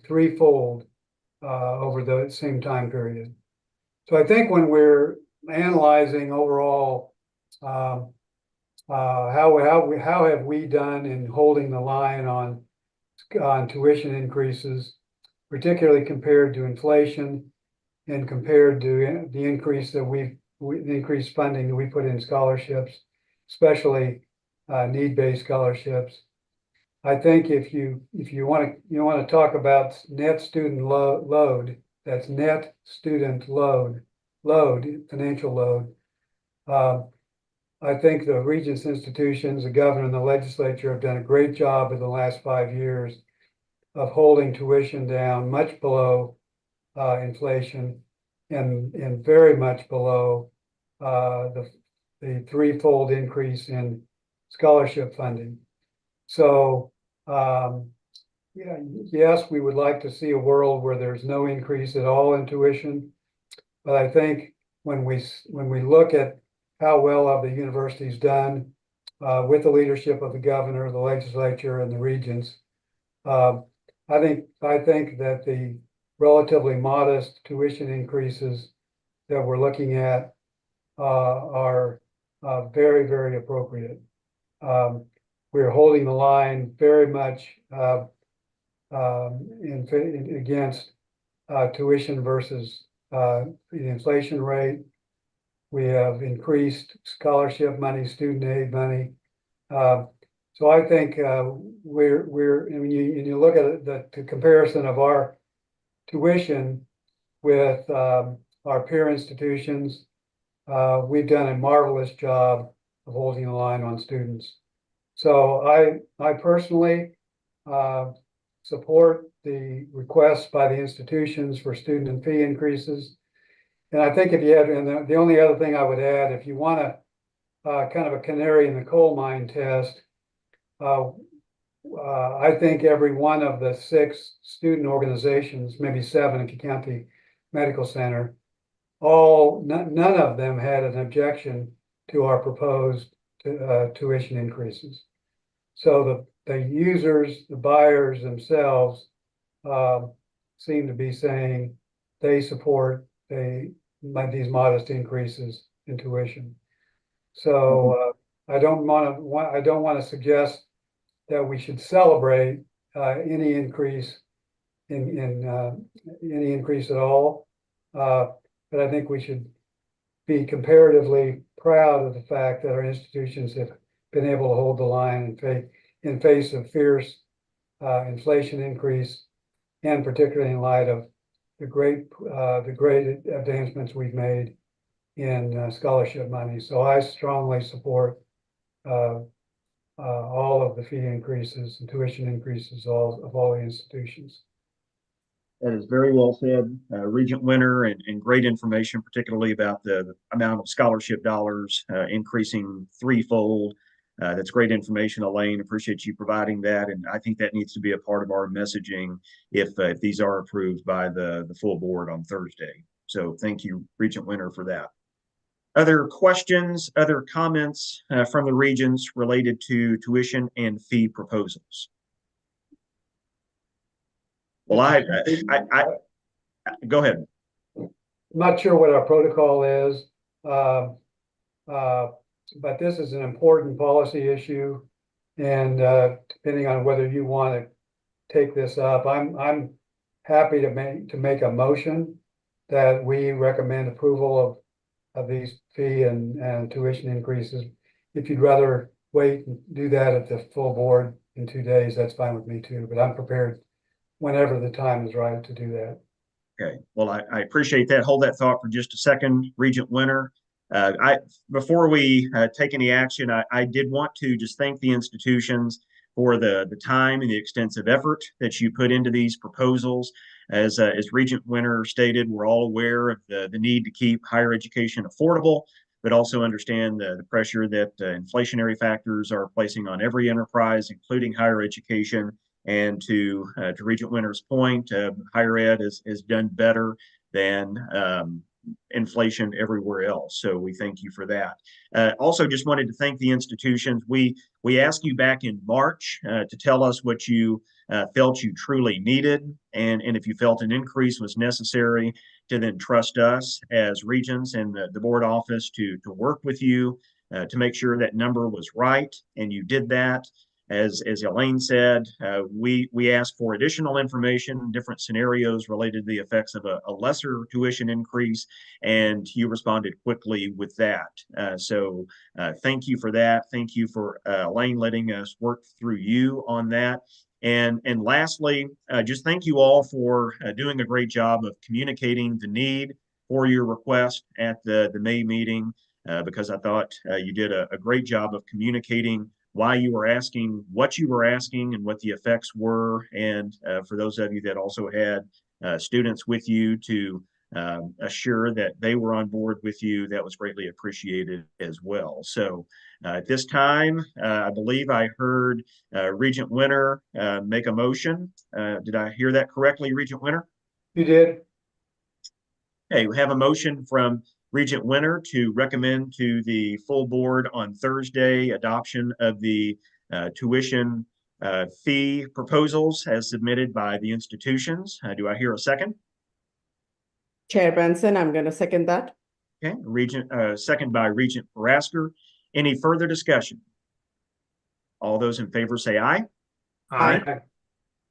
threefold over the same time period. So I think when we're analyzing overall how have we done in holding the line on tuition increases, particularly compared to inflation and compared to the increase that the increased funding that we put in scholarships, especially need-based scholarships. I think if you want to talk about net student load, that's net student load, financial load. I think the Regents institutions, the governor and the legislature have done a great job in the last 5 years of holding tuition down much below inflation and very much below the threefold increase in scholarship funding. So yes, we would like to see a world where there's no increase at all in tuition, but I think when we look at how well have the universities done with the leadership of the governor, the legislature, and the regents, I think that the relatively modest tuition increases that we're looking at are very, very appropriate. We're holding the line very much against tuition versus the inflation rate. We have increased scholarship money, student aid money. So I think when you look at the comparison of our tuition with our peer institutions, we've done a marvelous job of holding the line on students. So I personally support the requests by the institutions for student and fee increases. And I think and the only other thing I would add, if you want a kind of a canary in the coal mine test, I think every one of the 6 student organizations, maybe 7 if you count the medical center, none of them had an objection to our proposed tuition increases. So the users, the buyers themselves, seem to be saying they support these modest increases in tuition. So I don't want to suggest that we should celebrate any increase in any increase at all. But I think we should be comparatively proud of the fact that our institutions have been able to hold the line in face of fierce inflation increase, and particularly in light of the great advancements we've made in scholarship money. So I strongly support all of the fee increases and tuition increases of all the institutions. That is very well said, Regent Winter, and great information, particularly about the amount of scholarship dollars increasing threefold. That's great information, Elaine. Appreciate you providing that, and I think that needs to be a part of our messaging if these are approved by the full board on Thursday. So thank you, Regent Winter, for that. Other questions, other comments from the regions related to tuition and fee proposals? Well, I go ahead. I'm not sure what our protocol is, but this is an important policy issue, and depending on whether you want to take this up, I'm happy to make a motion that we recommend approval of these fee and tuition increases. If you'd rather wait and do that at the full board in 2 days, that's fine with me too. But I'm prepared whenever the time is right to do that. Okay, well, I appreciate that. Hold that thought for just a second, Regent Winter. Before we take any action, I did want to just thank the institutions for the time and the extensive effort that you put into these proposals. As Regent Winter stated, we're all aware of the need to keep higher education affordable, but also understand the pressure that inflationary factors are placing on every enterprise, including higher education. And to Regent Winter's point, higher ed has done better than inflation everywhere else. So we thank you for that. Also, just wanted to thank the institutions. We asked you back in March to tell us what you felt you truly needed, and if you felt an increase was necessary, to then trust us as regents and the board office to work with you to make sure that number was right, and you did that. As Elaine said, we asked for additional information, different scenarios related to the effects of a lesser tuition increase, and you responded quickly with that. So thank you for that. Thank you for Elaine letting us work through you on that. And lastly, just thank you all for doing a great job of communicating the need for your request at the May meeting, because I thought you did a great job of communicating why you were asking, what you were asking, and what the effects were. And for those of you that also had students with you to assure that they were on board with you, that was greatly appreciated as well. So at this time, I believe I heard Regent Winter make a motion. Did I hear that correctly, Regent Winter? You did. Okay, we have a motion from Regent Winter to recommend to the full board on Thursday adoption of the tuition fee proposals as submitted by the institutions. Do I hear a second? Chair Benson, I'm going to second that. Okay, second by Regent Parasker. Any further discussion? All those in favor say aye. Aye.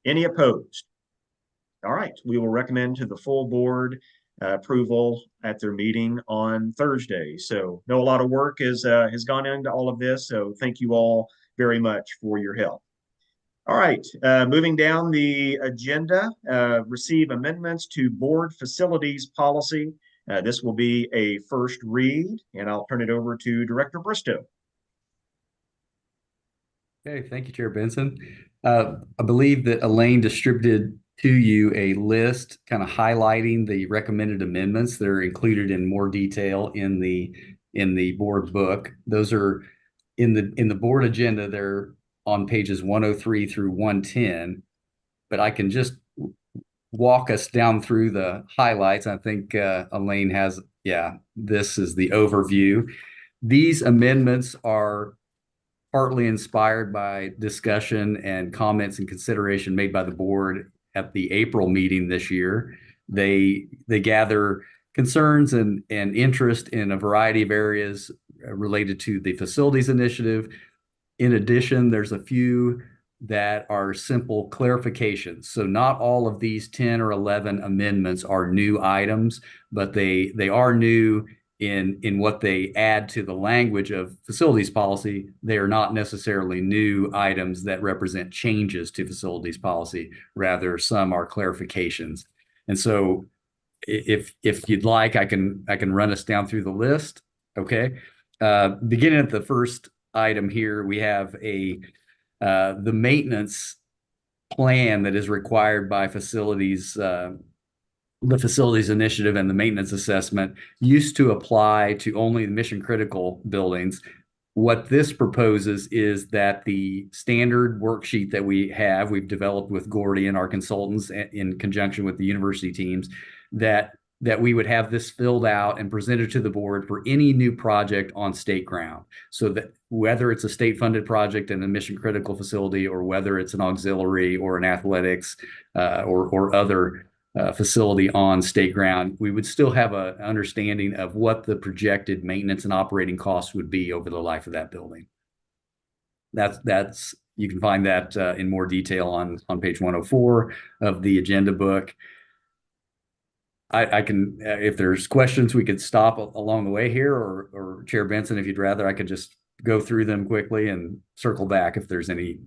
Any opposed? All right, we will recommend to the full board approval at their meeting on Thursday. So know a lot of work has gone into all of this. So thank you all very much for your help. All right, moving down the agenda, receive amendments to board facilities policy. This will be a first read, and I'll turn it over to Director Bristow. Okay, thank you, Chair Benson. I believe that Elaine distributed to you a list kind of highlighting the recommended amendments that are included in more detail in the board book. Those are in the board agenda. They're on pages 103 through 110, but I can just walk us down through the highlights. I think Elaine has, this is the overview. These amendments are partly inspired by discussion and comments and consideration made by the board at the April meeting this year. They gather concerns and interest in a variety of areas related to the facilities initiative. In addition, there's a few that are simple clarifications. So not all of these 10 or 11 amendments are new items, but they are new in what they add to the language of facilities policy. They are not necessarily new items that represent changes to facilities policy. Rather, some are clarifications. And so if you'd like, I can run us down through the list. Okay. Beginning at the first item here, we have the maintenance plan that is required by facilities, the facilities initiative and the maintenance assessment used to apply to only the mission critical buildings. What this proposes is that the standard worksheet that we've developed with Gordy and our consultants in conjunction with the university teams, that we would have this filled out and presented to the board for any new project on state ground. So that whether it's a state funded project in a mission critical facility, or whether it's an auxiliary or an athletics or other facility on state ground, we would still have an understanding of what the projected maintenance and operating costs would be over the life of that building. That's you can find that in more detail on page 104 of the agenda book. I can, if there's questions, we could stop along the way here, or Chair Benson, if you'd rather, I could just go through them quickly and circle back if there's any.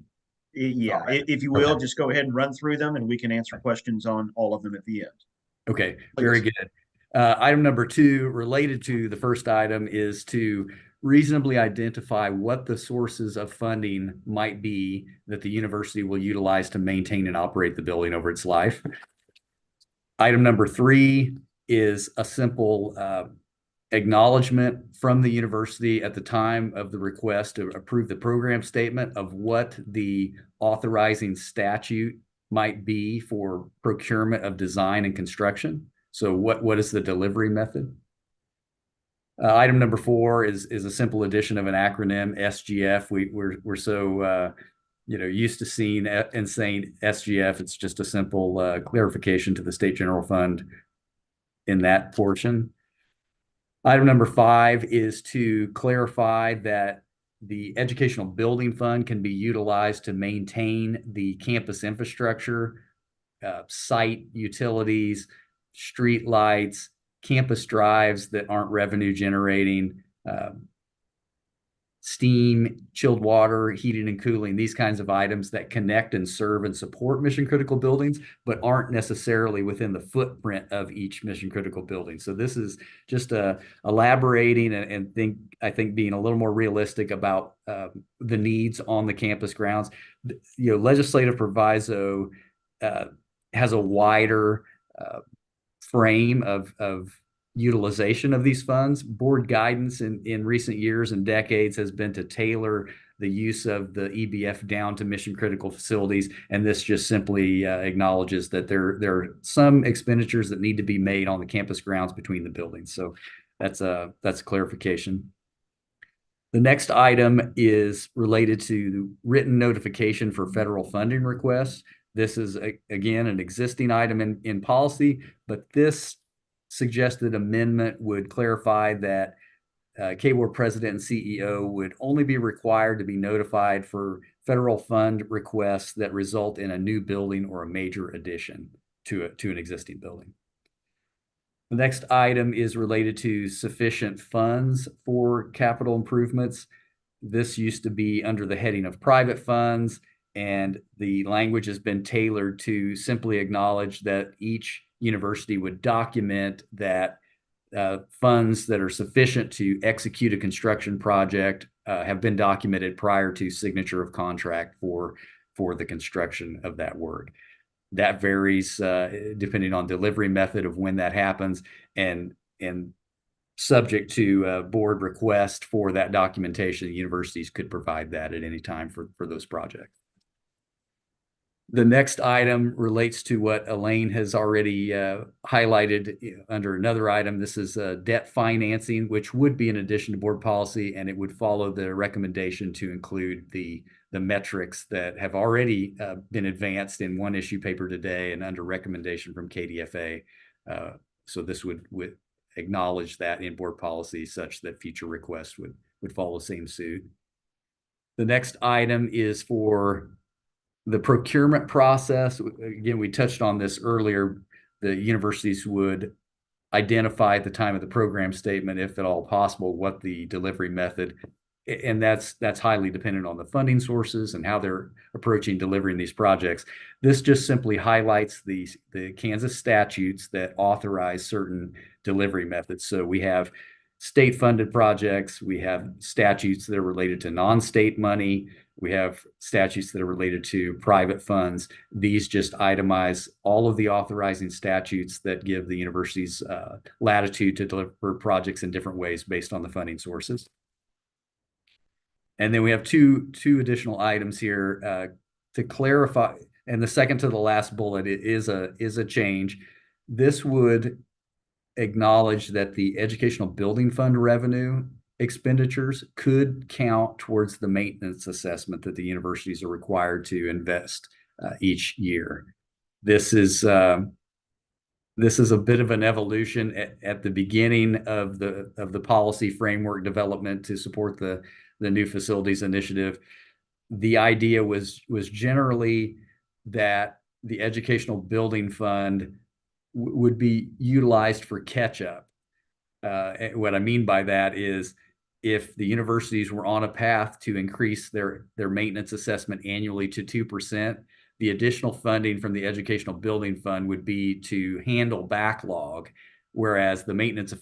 Yeah, if you will, just go ahead and run through them and we can answer questions on all of them at the end. Okay, very good. Item number 2, related to the first item, is to reasonably identify what the sources of funding might be that the university will utilize to maintain and operate the building over its life. Item number 3 is a simple acknowledgement from the university at the time of the request to approve the program statement of what the authorizing statute might be for procurement of design and construction. So what is the delivery method? Item number 4 is a simple addition of an acronym, SGF. We're so used to seeing and saying SGF. It's just a simple clarification to the State General Fund in that portion. Item number 5 is to clarify that the Educational Building Fund can be utilized to maintain the campus infrastructure, site utilities, street lights, campus drives that aren't revenue generating, steam, chilled water, heating and cooling, these kinds of items that connect and serve and support mission critical buildings, but aren't necessarily within the footprint of each mission critical building. So this is just elaborating and I think being a little more realistic about the needs on the campus grounds. Legislative proviso has a wider frame of utilization of these funds. Board guidance in recent years and decades has been to tailor the use of the EBF down to mission critical facilities, and this just simply acknowledges that there are some expenditures that need to be made on the campus grounds between the buildings. So that's clarification. The next item is related to written notification for federal funding requests. This is again an existing item in policy, but this suggested amendment would clarify that K-Board president and CEO would only be required to be notified for federal fund requests that result in a new building or a major addition to an existing building. The next item is related to sufficient funds for capital improvements. This used to be under the heading of private funds, and the language has been tailored to simply acknowledge that each university would document that funds that are sufficient to execute a construction project have been documented prior to signature of contract for the construction of that work. That varies depending on delivery method of when that happens, and subject to board request for that documentation. The universities could provide that at any time for those projects. The next item relates to what Elaine has already highlighted under another item. This is debt financing, which would be in addition to board policy, and it would follow the recommendation to include the metrics that have already been advanced in one issue paper today and under recommendation from KDFA. So this would acknowledge that in board policy such that future requests would follow the same suit. The next item is for the procurement process. Again, we touched on this earlier. The universities would identify at the time of the program statement, if at all possible, what the delivery method, and that's highly dependent on the funding sources and how they're approaching delivering these projects. This just simply highlights the Kansas statutes that authorize certain delivery methods. So we have state-funded projects, we have statutes that are related to non-state money, we have statutes that are related to private funds. These just itemize all of the authorizing statutes that give the universities latitude to deliver projects in different ways based on the funding sources. And then we have two additional items here to clarify. And the second to the last bullet is a change. This would acknowledge that the educational building fund revenue expenditures could count towards the maintenance assessment that the universities are required to invest each year. This is a bit of an evolution at the beginning of the policy framework development to support the new facilities initiative. The idea was generally that the educational building fund would be utilized for catch-up. What I mean by that is if the universities were on a path to increase their maintenance assessment annually to 2%, the additional funding from the educational building fund would be to handle backlog, whereas the maintenance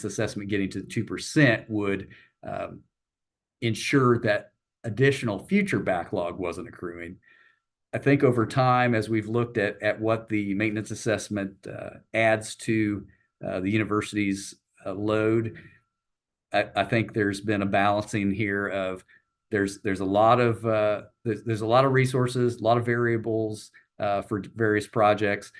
assessment getting to 2% would ensure that additional future backlog wasn't accruing. I think over time, as we've looked at what the maintenance assessment adds to the university's load, I think there's been a balancing here of there's a lot of resources, a lot of variables for various projects.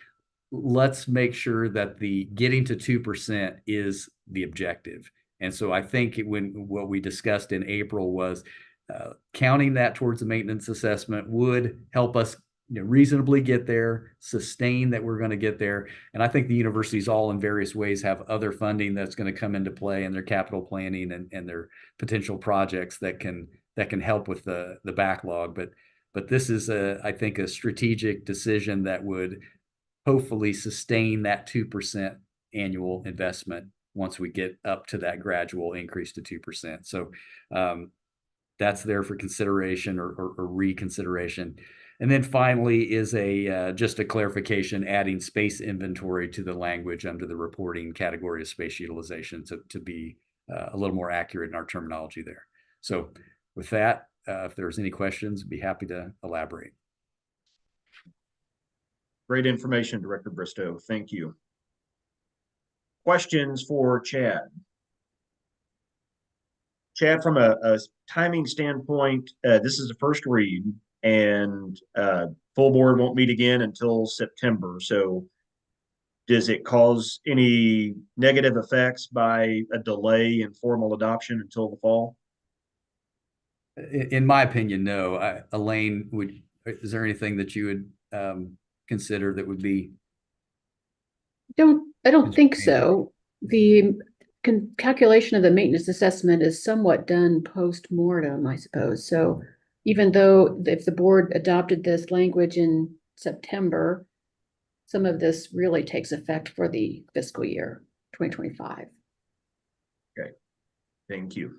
Let's make sure that the getting to 2% is the objective. And so I think what we discussed in April was counting that towards the maintenance assessment would help us reasonably get there, sustain that we're going to get there. And I think the universities all in various ways have other funding that's going to come into play in their capital planning and their potential projects that can help with the backlog. But this is I think a strategic decision that would hopefully sustain that 2% annual investment once we get up to that gradual increase to 2%. So that's there for consideration or reconsideration. And then finally is just a clarification, adding space inventory to the language under the reporting category of space utilization to be a little more accurate in our terminology there. So with that, if there's any questions, I'd be happy to elaborate. Great information, Director Bristow. Thank you. Questions for Chad? Chad, from a timing standpoint, this is the first read, and full board won't meet again until September. So does it cause any negative effects by a delay in formal adoption until the fall? In my opinion, no. Elaine, is there anything that you would consider that would be? I don't think so. The calculation of the maintenance assessment is somewhat done post-mortem, I suppose. So even though if the board adopted this language in September, some of this really takes effect for the fiscal year 2025. Okay, thank you.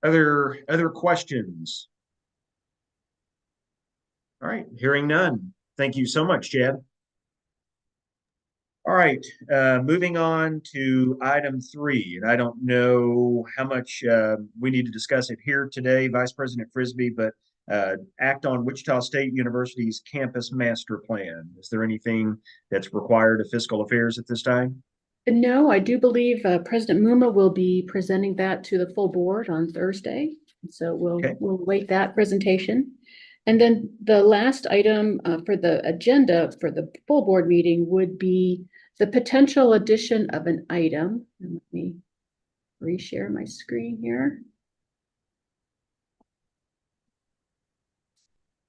Other questions? All right, hearing none. Thank you so much, Chad. All right, moving on to item 3, and I don't know how much we need to discuss it here today, Vice President Frisbee, but act on Wichita State University's campus master plan. Is there anything that's required of fiscal affairs at this time? No, I do believe President Muma will be presenting that to the full board on Thursday. So we'll wait that presentation. And then the last item for the agenda for the full board meeting would be the potential addition of an item. And let me reshare my screen here.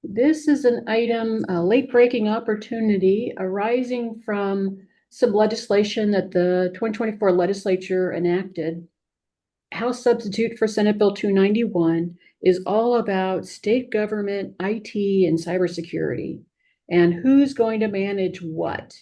This is an item, a late breaking opportunity arising from some legislation that the 2024 legislature enacted. House substitute for Senate Bill 291 is all about state government, IT, and cybersecurity, and who's going to manage what,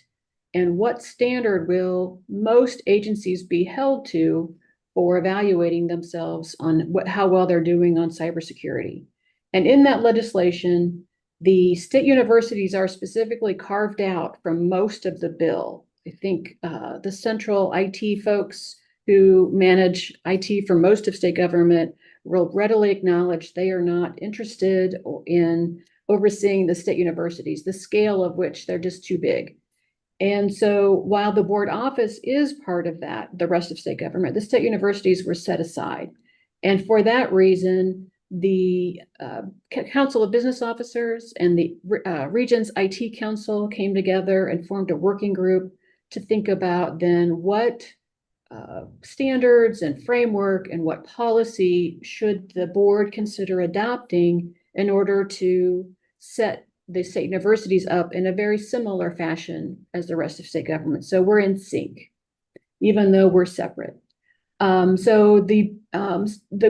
and what standard will most agencies be held to for evaluating themselves on how well they're doing on cybersecurity. And in that legislation, the state universities are specifically carved out from most of the bill. I think the central IT folks who manage IT for most of state government will readily acknowledge they are not interested in overseeing the state universities, the scale of which they're just too big. And so while the board office is part of that, the rest of state government, the state universities were set aside. And for that reason, the Council of Business Officers and the Region's IT Council came together and formed a working group to think about then what standards and framework and what policy should the board consider adopting in order to set the state universities up in a very similar fashion as the rest of state government. So we're in sync, even though we're separate. So the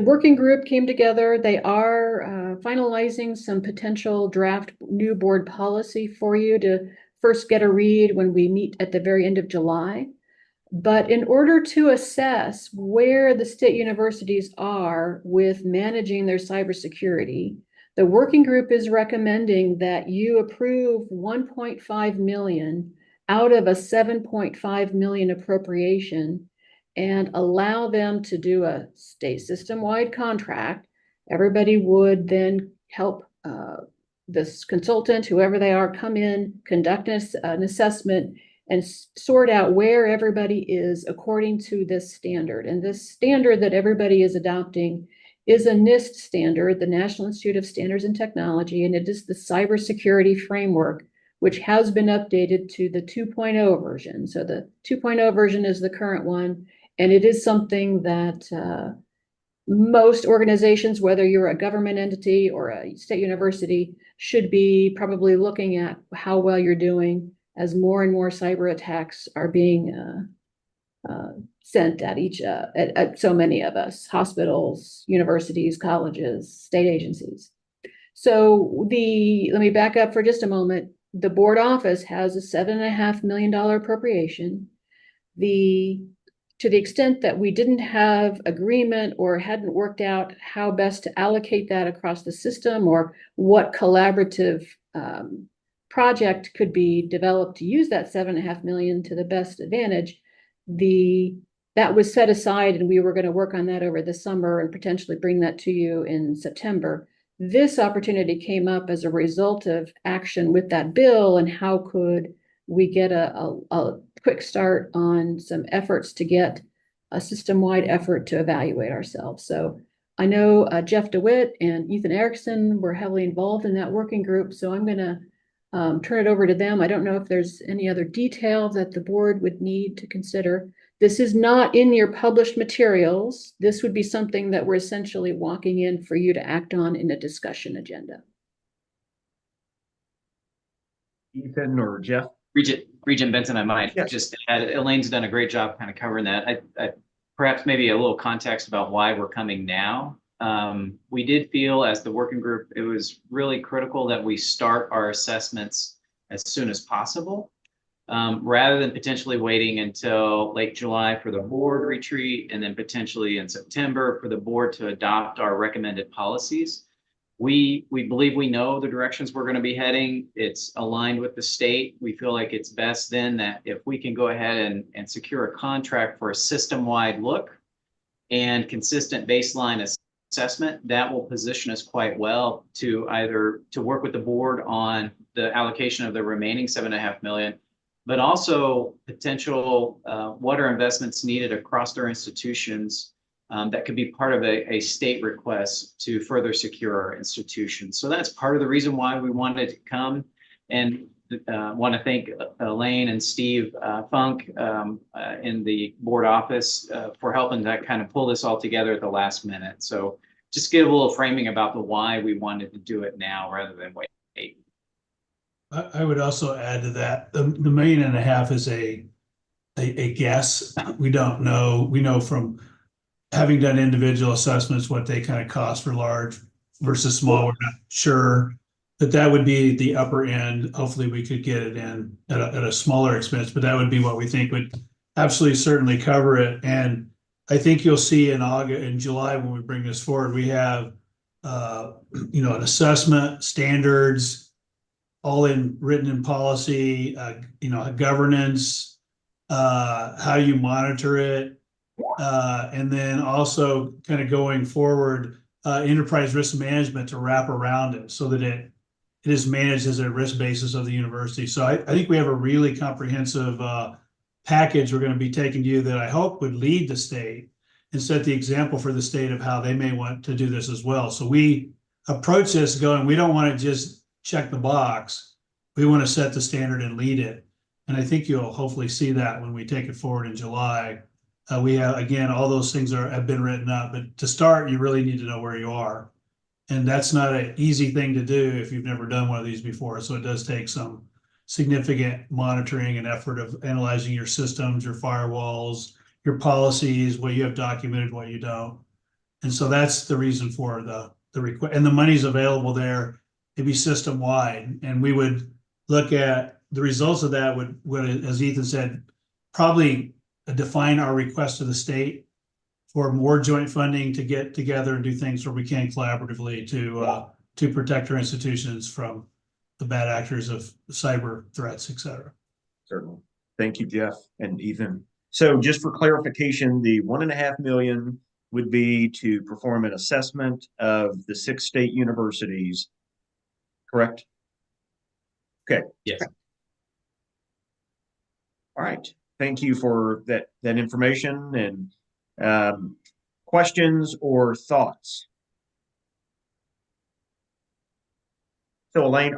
working group came together. They are finalizing some potential draft new board policy for you to first get a read when we meet at the very end of July. But in order to assess where the state universities are with managing their cybersecurity, the working group is recommending that you approve 1.5 million out of a 7.5 million appropriation and allow them to do a state system-wide contract. Everybody would then help this consultant, whoever they are, come in, conduct an assessment, and sort out where everybody is according to this standard. And this standard that everybody is adopting is a NIST standard, the National Institute of Standards and Technology, and it is the cybersecurity framework, which has been updated to the 2.0 version. So the 2.0 version is the current one, and it is something that most organizations, whether you're a government entity or a state university, should be probably looking at how well you're doing as more and more cyber attacks are being sent at so many of us, hospitals, universities, colleges, state agencies. So let me back up for just a moment. The board office has a $7.5 million appropriation. To the extent that we didn't have agreement or hadn't worked out how best to allocate that across the system or what collaborative project could be developed to use that $7.5 million to the best advantage, that was set aside, and we were going to work on that over the summer and potentially bring that to you in September. This opportunity came up as a result of action with that bill, and how could we get a quick start on some efforts to get a system-wide effort to evaluate ourselves. So I know Jeff DeWitt and Ethan Erickson were heavily involved in that working group, so I'm going to turn it over to them. I don't know if there's any other detail that the board would need to consider. This is not in your published materials. This would be something that we're essentially walking in for you to act on in a discussion agenda. Ethan or Jeff? Regent Benson, I might just add, Elaine's done a great job kind of covering that. I perhaps maybe a little context about why we're coming now. We did feel as the working group, it was really critical that we start our assessments as soon as possible, rather than potentially waiting until late July for the board retreat and then potentially in September for the board to adopt our recommended policies. We believe we know the directions we're going to be heading. It's aligned with the state. We feel like it's best then that if we can go ahead and secure a contract for a system-wide look and consistent baseline assessment, that will position us quite well to either to work with the board on the allocation of the remaining $7.5 million, but also potential what are investments needed across our institutions that could be part of a state request to further secure our institution. So that's part of the reason why we wanted to come, and want to thank Elaine and Steve Funk in the board office for helping to kind of pull this all together at the last minute. So just give a little framing about the why we wanted to do it now rather than wait. I would also add to that, the $1.5 million is a guess. We don't know. We know from having done individual assessments what they kind of cost for large versus small. We're not sure, but that would be the upper end. Hopefully we could get it in at a smaller expense, but that would be what we think would absolutely certainly cover it. And I think you'll see in August, in July, when we bring this forward, we have an assessment, standards, all written in policy, governance, how you monitor it, and then also kind of going forward, enterprise risk management to wrap around it so that it is managed as a risk basis of the university. So I think we have a really comprehensive package we're going to be taking to you that I hope would lead the state and set the example for the state of how they may want to do this as well. So we approach this going, we don't want to just check the box. We want to set the standard and lead it. And I think you'll hopefully see that when we take it forward in July. We have, again, all those things have been written up, but to start, you really need to know where you are. And that's not an easy thing to do if you've never done one of these before. So it does take some significant monitoring and effort of analyzing your systems, your firewalls, your policies, what you have documented, what you don't. And so that's the reason for the request. And the money's available there. It'd be system wide. And we would look at the results of that would, as Ethan said, probably define our request to the state for more joint funding to get together and do things where we can collaboratively to protect our institutions from the bad actors of cyber threats, et cetera. Certainly. Thank you, Jeff and Ethan. So just for clarification, the $1.5 million would be to perform an assessment of the 6 state universities, correct? Okay. Yes. All right. Thank you for that information. And questions or thoughts? So Elaine,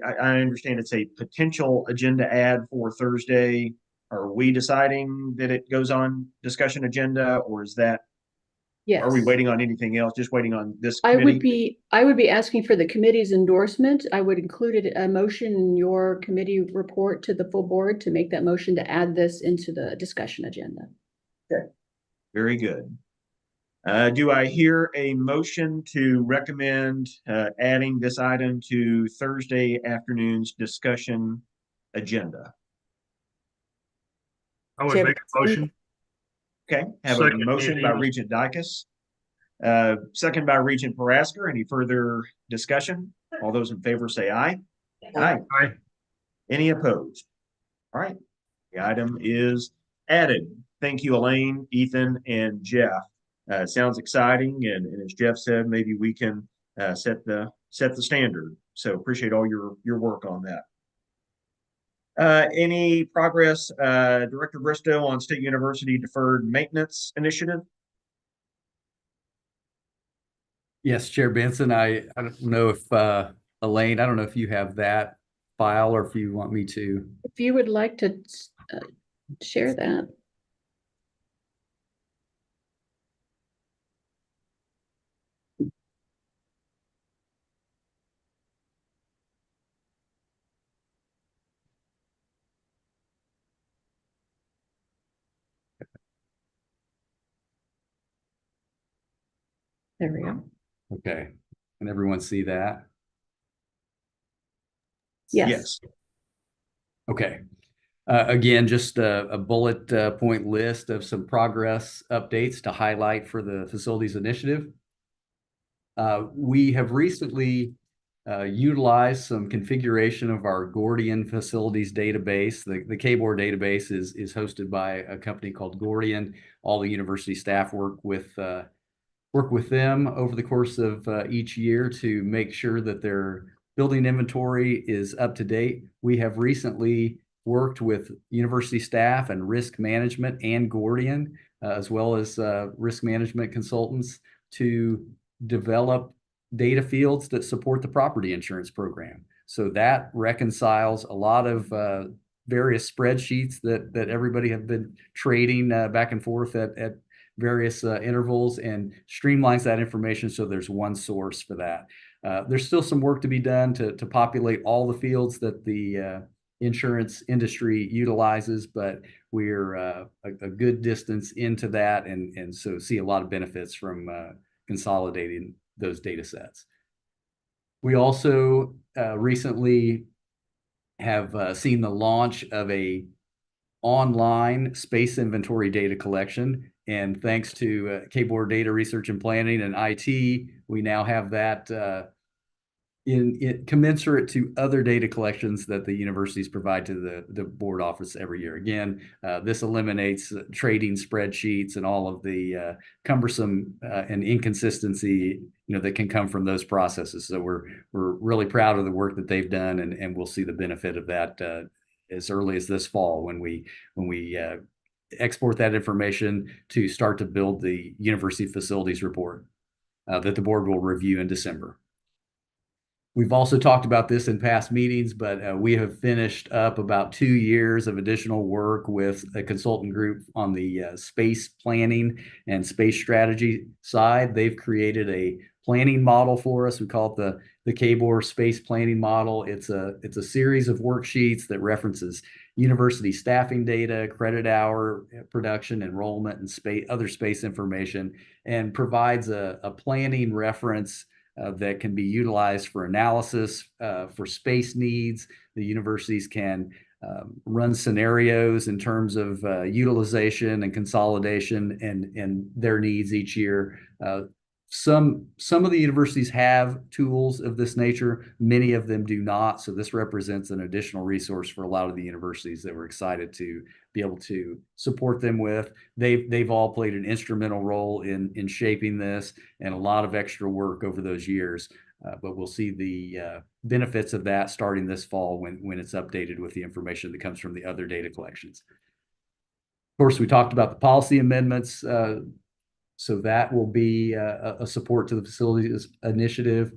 I understand it's a potential agenda add for Thursday. Are we deciding that it goes on discussion agenda, or is that, Yes. are we waiting on anything else? Just waiting on this I committee? would be asking for the committee's endorsement. I would include a motion in your committee report to the full board to make that motion to add this into the discussion agenda. Okay, very good. Do I hear a motion to recommend adding this item to Thursday afternoon's discussion agenda? I would make a motion. Okay, have Second, a motion by Ian. Regent Dicus, second by Regent Parasker. Any further discussion? All those in favor say aye. Aye. Aye. Any opposed? All right, the item is added. Thank you, Elaine, Ethan, and Jeff. It sounds exciting, and as Jeff said, maybe we can set the standard. So appreciate all your work on that. Any progress, Director Bristow, on State University Deferred Maintenance Initiative? Yes, Chair Benson, I don't know if Elaine, I don't know if you have that file or if you want me to. If you would like to share that. There we go. Okay, can everyone see that? Yes. Okay. Again, just a bullet point list of some progress updates to highlight for the facilities initiative. We have recently utilized some configuration of our Gordian facilities database. The KBOR database is hosted by a company called Gordian. All the university staff work with them over the course of each year to make sure that their building inventory is up to date. We have recently worked with university staff and risk management and Gordian as well as risk management consultants to develop data fields that support the property insurance program. So that reconciles a lot of various spreadsheets that everybody have been trading back and forth at various intervals, and streamlines that information so there's one source for that. There's still some work to be done to populate all the fields that the insurance industry utilizes, but we're a good distance into that, and so see a lot of benefits from consolidating those data sets. We also recently have seen the launch of a online space inventory data collection. And thanks to KBOR Data Research and Planning and IT, we now have that in commensurate to other data collections that the universities provide to the board office every year. Again, this eliminates trading spreadsheets and all of the cumbersome and inconsistency that can come from those processes. So we're really proud of the work that they've done, and we'll see the benefit of that as early as this fall when we export that information to start to build the university facilities report that the board will review in December. We've also talked about this in past meetings, but we have finished up about 2 years of additional work with a consultant group on the space planning and space strategy side. They've created a planning model for us. We call it the KBOR Space Planning Model. It's a series of worksheets that references university staffing data, credit hour production, enrollment, and other space information, and provides a planning reference that can be utilized for analysis, for space needs. The universities can run scenarios in terms of utilization and consolidation and their needs each year. Some of the universities have tools of this nature. Many of them do not. So this represents an additional resource for a lot of the universities that we're excited to be able to support them with. They've all played an instrumental role in shaping this, and a lot of extra work over those years. But we'll see the benefits of that starting this fall when it's updated with the information that comes from the other data collections. Of course, we talked about the policy amendments. So that will be a support to the facilities initiative.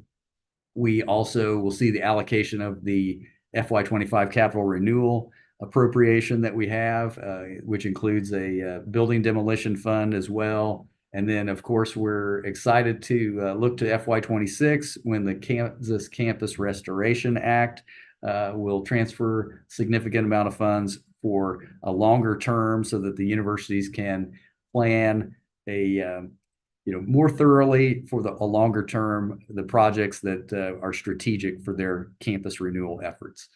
We also will see the allocation of the FY25 capital renewal appropriation that we have, which includes a building demolition fund as well. And then, of course, we're excited to look to FY26 when the Kansas Campus Restoration Act will transfer significant amount of funds for a longer term so that the universities can plan more thoroughly for a longer term, the projects that are strategic for their campus renewal efforts.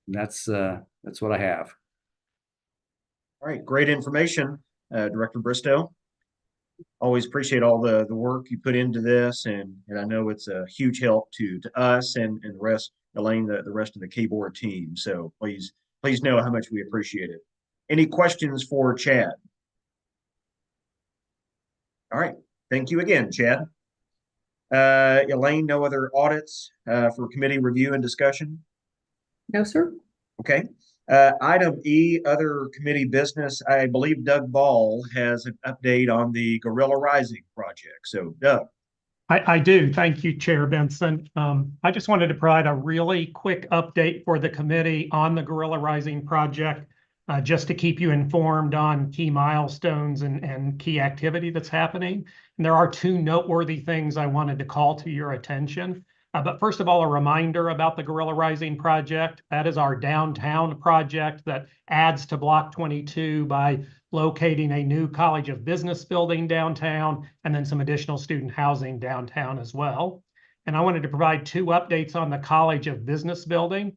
And that's what I have. All right, great information, Director Bristow. Always appreciate all the work you put into this, and I know it's a huge help to us and the rest, Elaine, the rest of the KBOR team. So please know how much we appreciate it. Any questions for Chad? All right, thank you again, Chad. Elaine, no other audits for committee review and discussion? No, sir. Okay. Item E, other committee business. I believe Doug Ball has an update on the Gorilla Rising project. So, Doug. I do. Thank you, Chair Benson. I just wanted to provide a really quick update for the committee on the Gorilla Rising project, just to keep you informed on key milestones and key activity that's happening. And there are 2 noteworthy things I wanted to call to your attention. But first of all, a reminder about the Gorilla Rising project. That is our downtown project that adds to Block 22 by locating a new College of Business building downtown and then some additional student housing downtown as well. And I wanted to provide 2 updates on the College of Business building.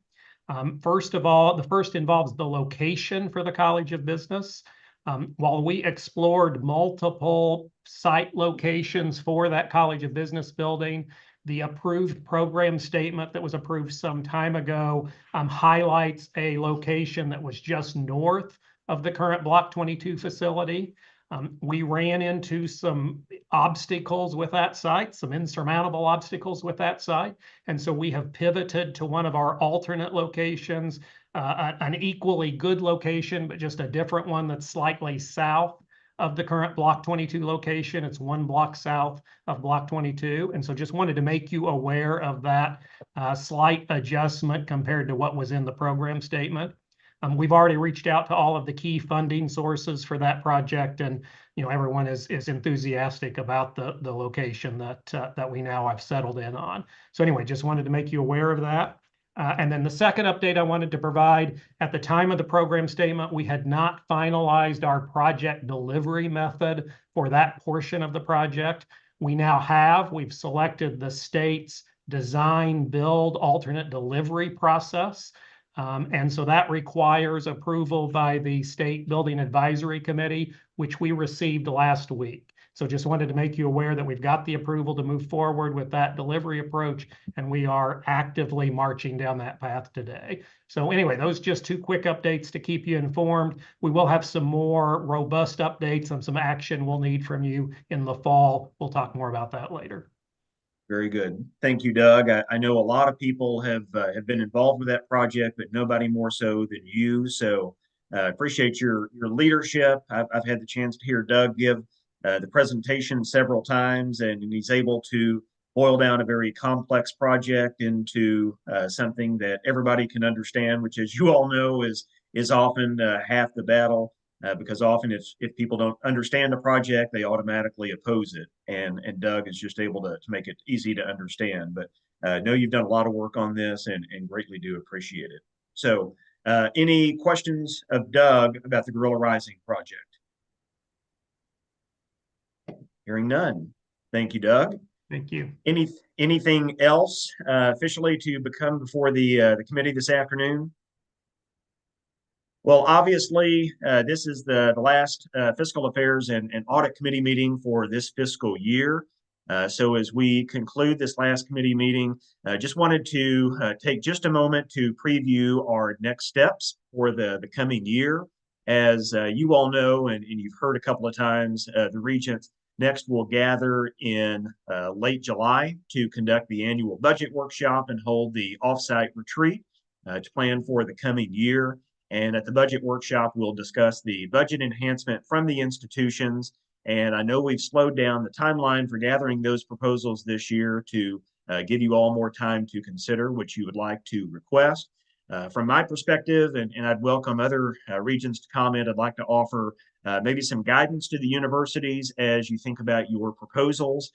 First of all, the first involves the location for the College of Business. While we explored multiple site locations for that College of Business building, the approved program statement that was approved some time ago highlights a location that was just north of the current Block 22 facility. We ran into some obstacles with that site, some insurmountable obstacles with that site. And so we have pivoted to one of our alternate locations an equally good location, but just a different one that's slightly south of the current Block 22 location. It's 1 block south of Block 22. And so just wanted to make you aware of that slight adjustment compared to what was in the program statement. We've already reached out to all of the key funding sources for that project, and everyone is enthusiastic about the location that we now have settled in on. So anyway, just wanted to make you aware of that. And then the second update I wanted to provide, at the time of the program statement, we had not finalized our project delivery method for that portion of the project. We now have. We've selected the state's design, build, alternate delivery process. And so that requires approval by the State Building Advisory Committee, which we received last week. So just wanted to make you aware that we've got the approval to move forward with that delivery approach, and we are actively marching down that path today. So anyway, those just 2 quick updates to keep you informed. We will have some more robust updates and some action we'll need from you in the fall. We'll talk more about that later. Very good. Thank you, Doug. I know a lot of people have been involved with that project, but nobody more so than you. So appreciate your leadership. I've had the chance to hear Doug give the presentation several times, and he's able to boil down a very complex project into something that everybody can understand, which, as you all know, is often half the battle. Because often if people don't understand the project, they automatically oppose it. And Doug is just able to make it easy to understand. But I know you've done a lot of work on this and greatly do appreciate it. So any questions of Doug about the Gorilla Rising project? Hearing none. Thank you, Doug. Thank you. Anything else officially to become before the committee this afternoon? Well, obviously, this is the last Fiscal Affairs and Audit Committee meeting for this fiscal year. So as we conclude this last committee meeting, just wanted to take just a moment to preview our next steps for the coming year. As you all know, and you've heard a couple of times, the Regents next will gather in late July to conduct the annual budget workshop and hold the offsite retreat to plan for the coming year. And at the budget workshop, we'll discuss the budget enhancement from the institutions. And I know we've slowed down the timeline for gathering those proposals this year to give you all more time to consider what you would like to request. From my perspective, and I'd welcome other regions to comment, I'd like to offer maybe some guidance to the universities as you think about your proposals.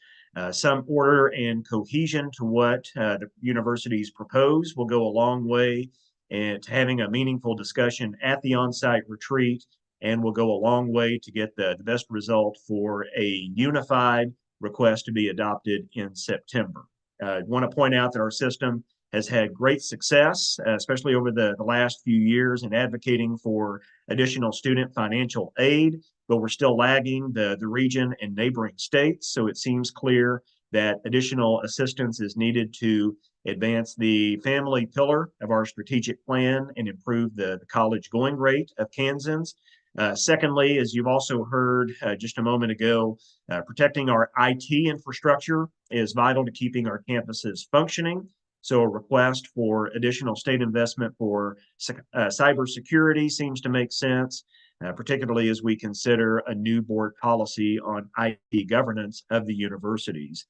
Some order and cohesion to what the universities propose will go a long way and to having a meaningful discussion at the on-site retreat, and will go a long way to get the best result for a unified request to be adopted in September. I want to point out that our system has had great success, especially over the last few years, in advocating for additional student financial aid, but we're still lagging the region and neighboring states. So it seems clear that additional assistance is needed to advance the family pillar of our strategic plan and improve the college going rate of Kansans. Secondly, as you've also heard just a moment ago, protecting our IT infrastructure is vital to keeping our campuses functioning. So a request for additional state investment for cybersecurity seems to make sense, particularly as we consider a new board policy on IT governance of the universities.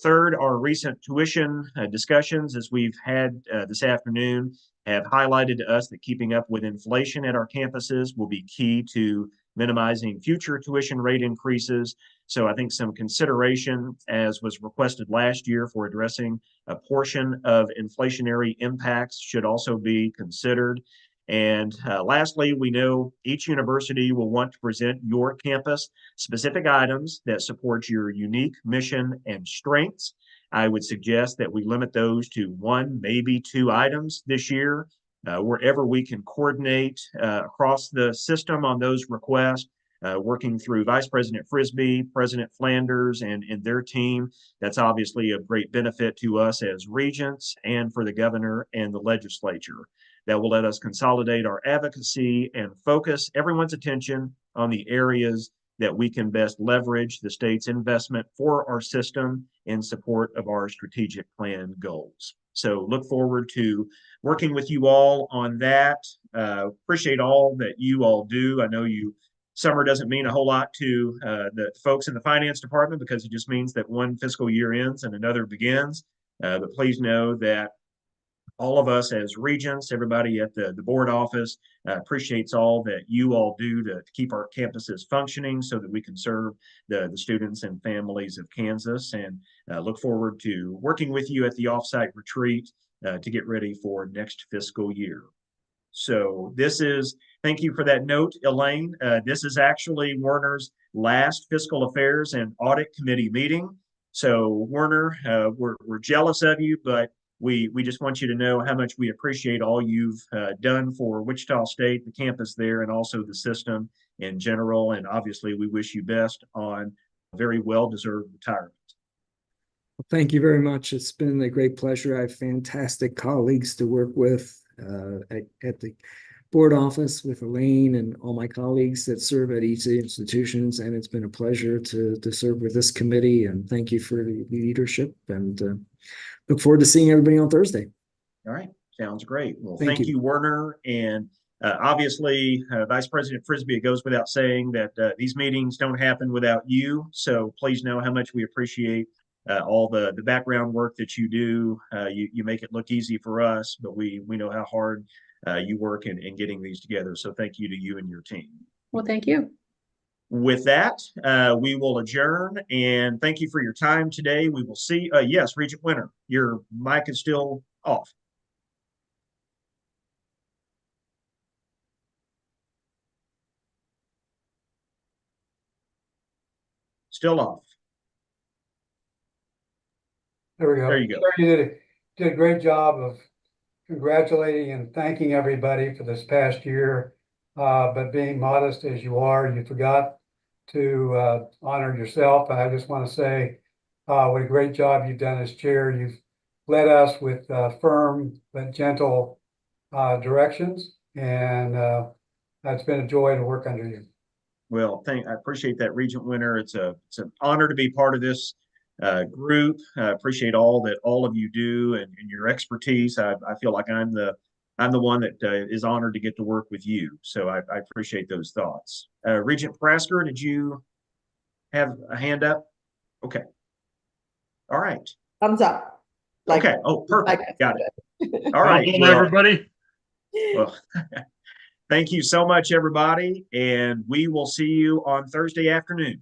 Third, our recent tuition discussions, as we've had this afternoon, have highlighted to us that keeping up with inflation at our campuses will be key to minimizing future tuition rate increases. So I think some consideration, as was requested last year, for addressing a portion of inflationary impacts should also be considered. And lastly, we know each university will want to present your campus specific items that support your unique mission and strengths. I would suggest that we limit those to 1, maybe 2 items this year, wherever we can coordinate across the system on those requests, working through Vice President Frisbee, President Flanders, and their team. That's obviously of great benefit to us as regents and for the governor and the legislature. That will let us consolidate our advocacy and focus everyone's attention on the areas that we can best leverage the state's investment for our system in support of our strategic plan goals. So look forward to working with you all on that. Appreciate all that you all do. I know summer doesn't mean a whole lot to the folks in the finance department because it just means that one fiscal year ends and another begins. But please know that all of us as regents, everybody at the board office appreciates all that you all do to keep our campuses functioning so that we can serve the students and families of Kansas, and look forward to working with you at the offsite retreat to get ready for next fiscal year. So thank you for that note, Elaine. This is actually Werner's last Fiscal Affairs and Audit Committee meeting. So Werner, we're jealous of you, but we just want you to know how much we appreciate all you've done for Wichita State, the campus there, and also the system in general. And obviously, we wish you best on a very well-deserved retirement. Well, thank you very much. It's been a great pleasure. I have fantastic colleagues to work with at the board office with Elaine and all my colleagues that serve at each of the institutions. And it's been a pleasure to serve with this committee. And thank you for the leadership, and look forward to seeing everybody on Thursday. All right. Sounds great. Well, Thank thank you. you, Werner. And obviously, Vice President Frisbee, it goes without saying that these meetings don't happen without you. So please know how much we appreciate all the background work that you do. You make it look easy for us, but we know how hard you work in getting these together. So thank you to you and your team. Well, thank you. With that, we will adjourn, and thank you for your time today. We will see. Yes, Regent Winter, your mic is still off. Still off. There we go. There you go. Sir, you did a great job of congratulating and thanking everybody for this past year. But being modest as you are, you forgot to honor yourself. And I just want to say what a great job you've done as chair. You've led us with firm but gentle directions, and it's been a joy to work under you. Well, I appreciate that, Regent Winter. It's an honor to be part of this group. I appreciate all that all of you do and your expertise. I feel like I'm the one that is honored to get to work with you. So I appreciate those thoughts. Regent Prasker, did you have a hand up? Okay. All right. Thumbs up. Okay. Oh, perfect. Got it. All right. Well, everybody. Well, thank you so much, everybody. And we will see you on Thursday afternoon.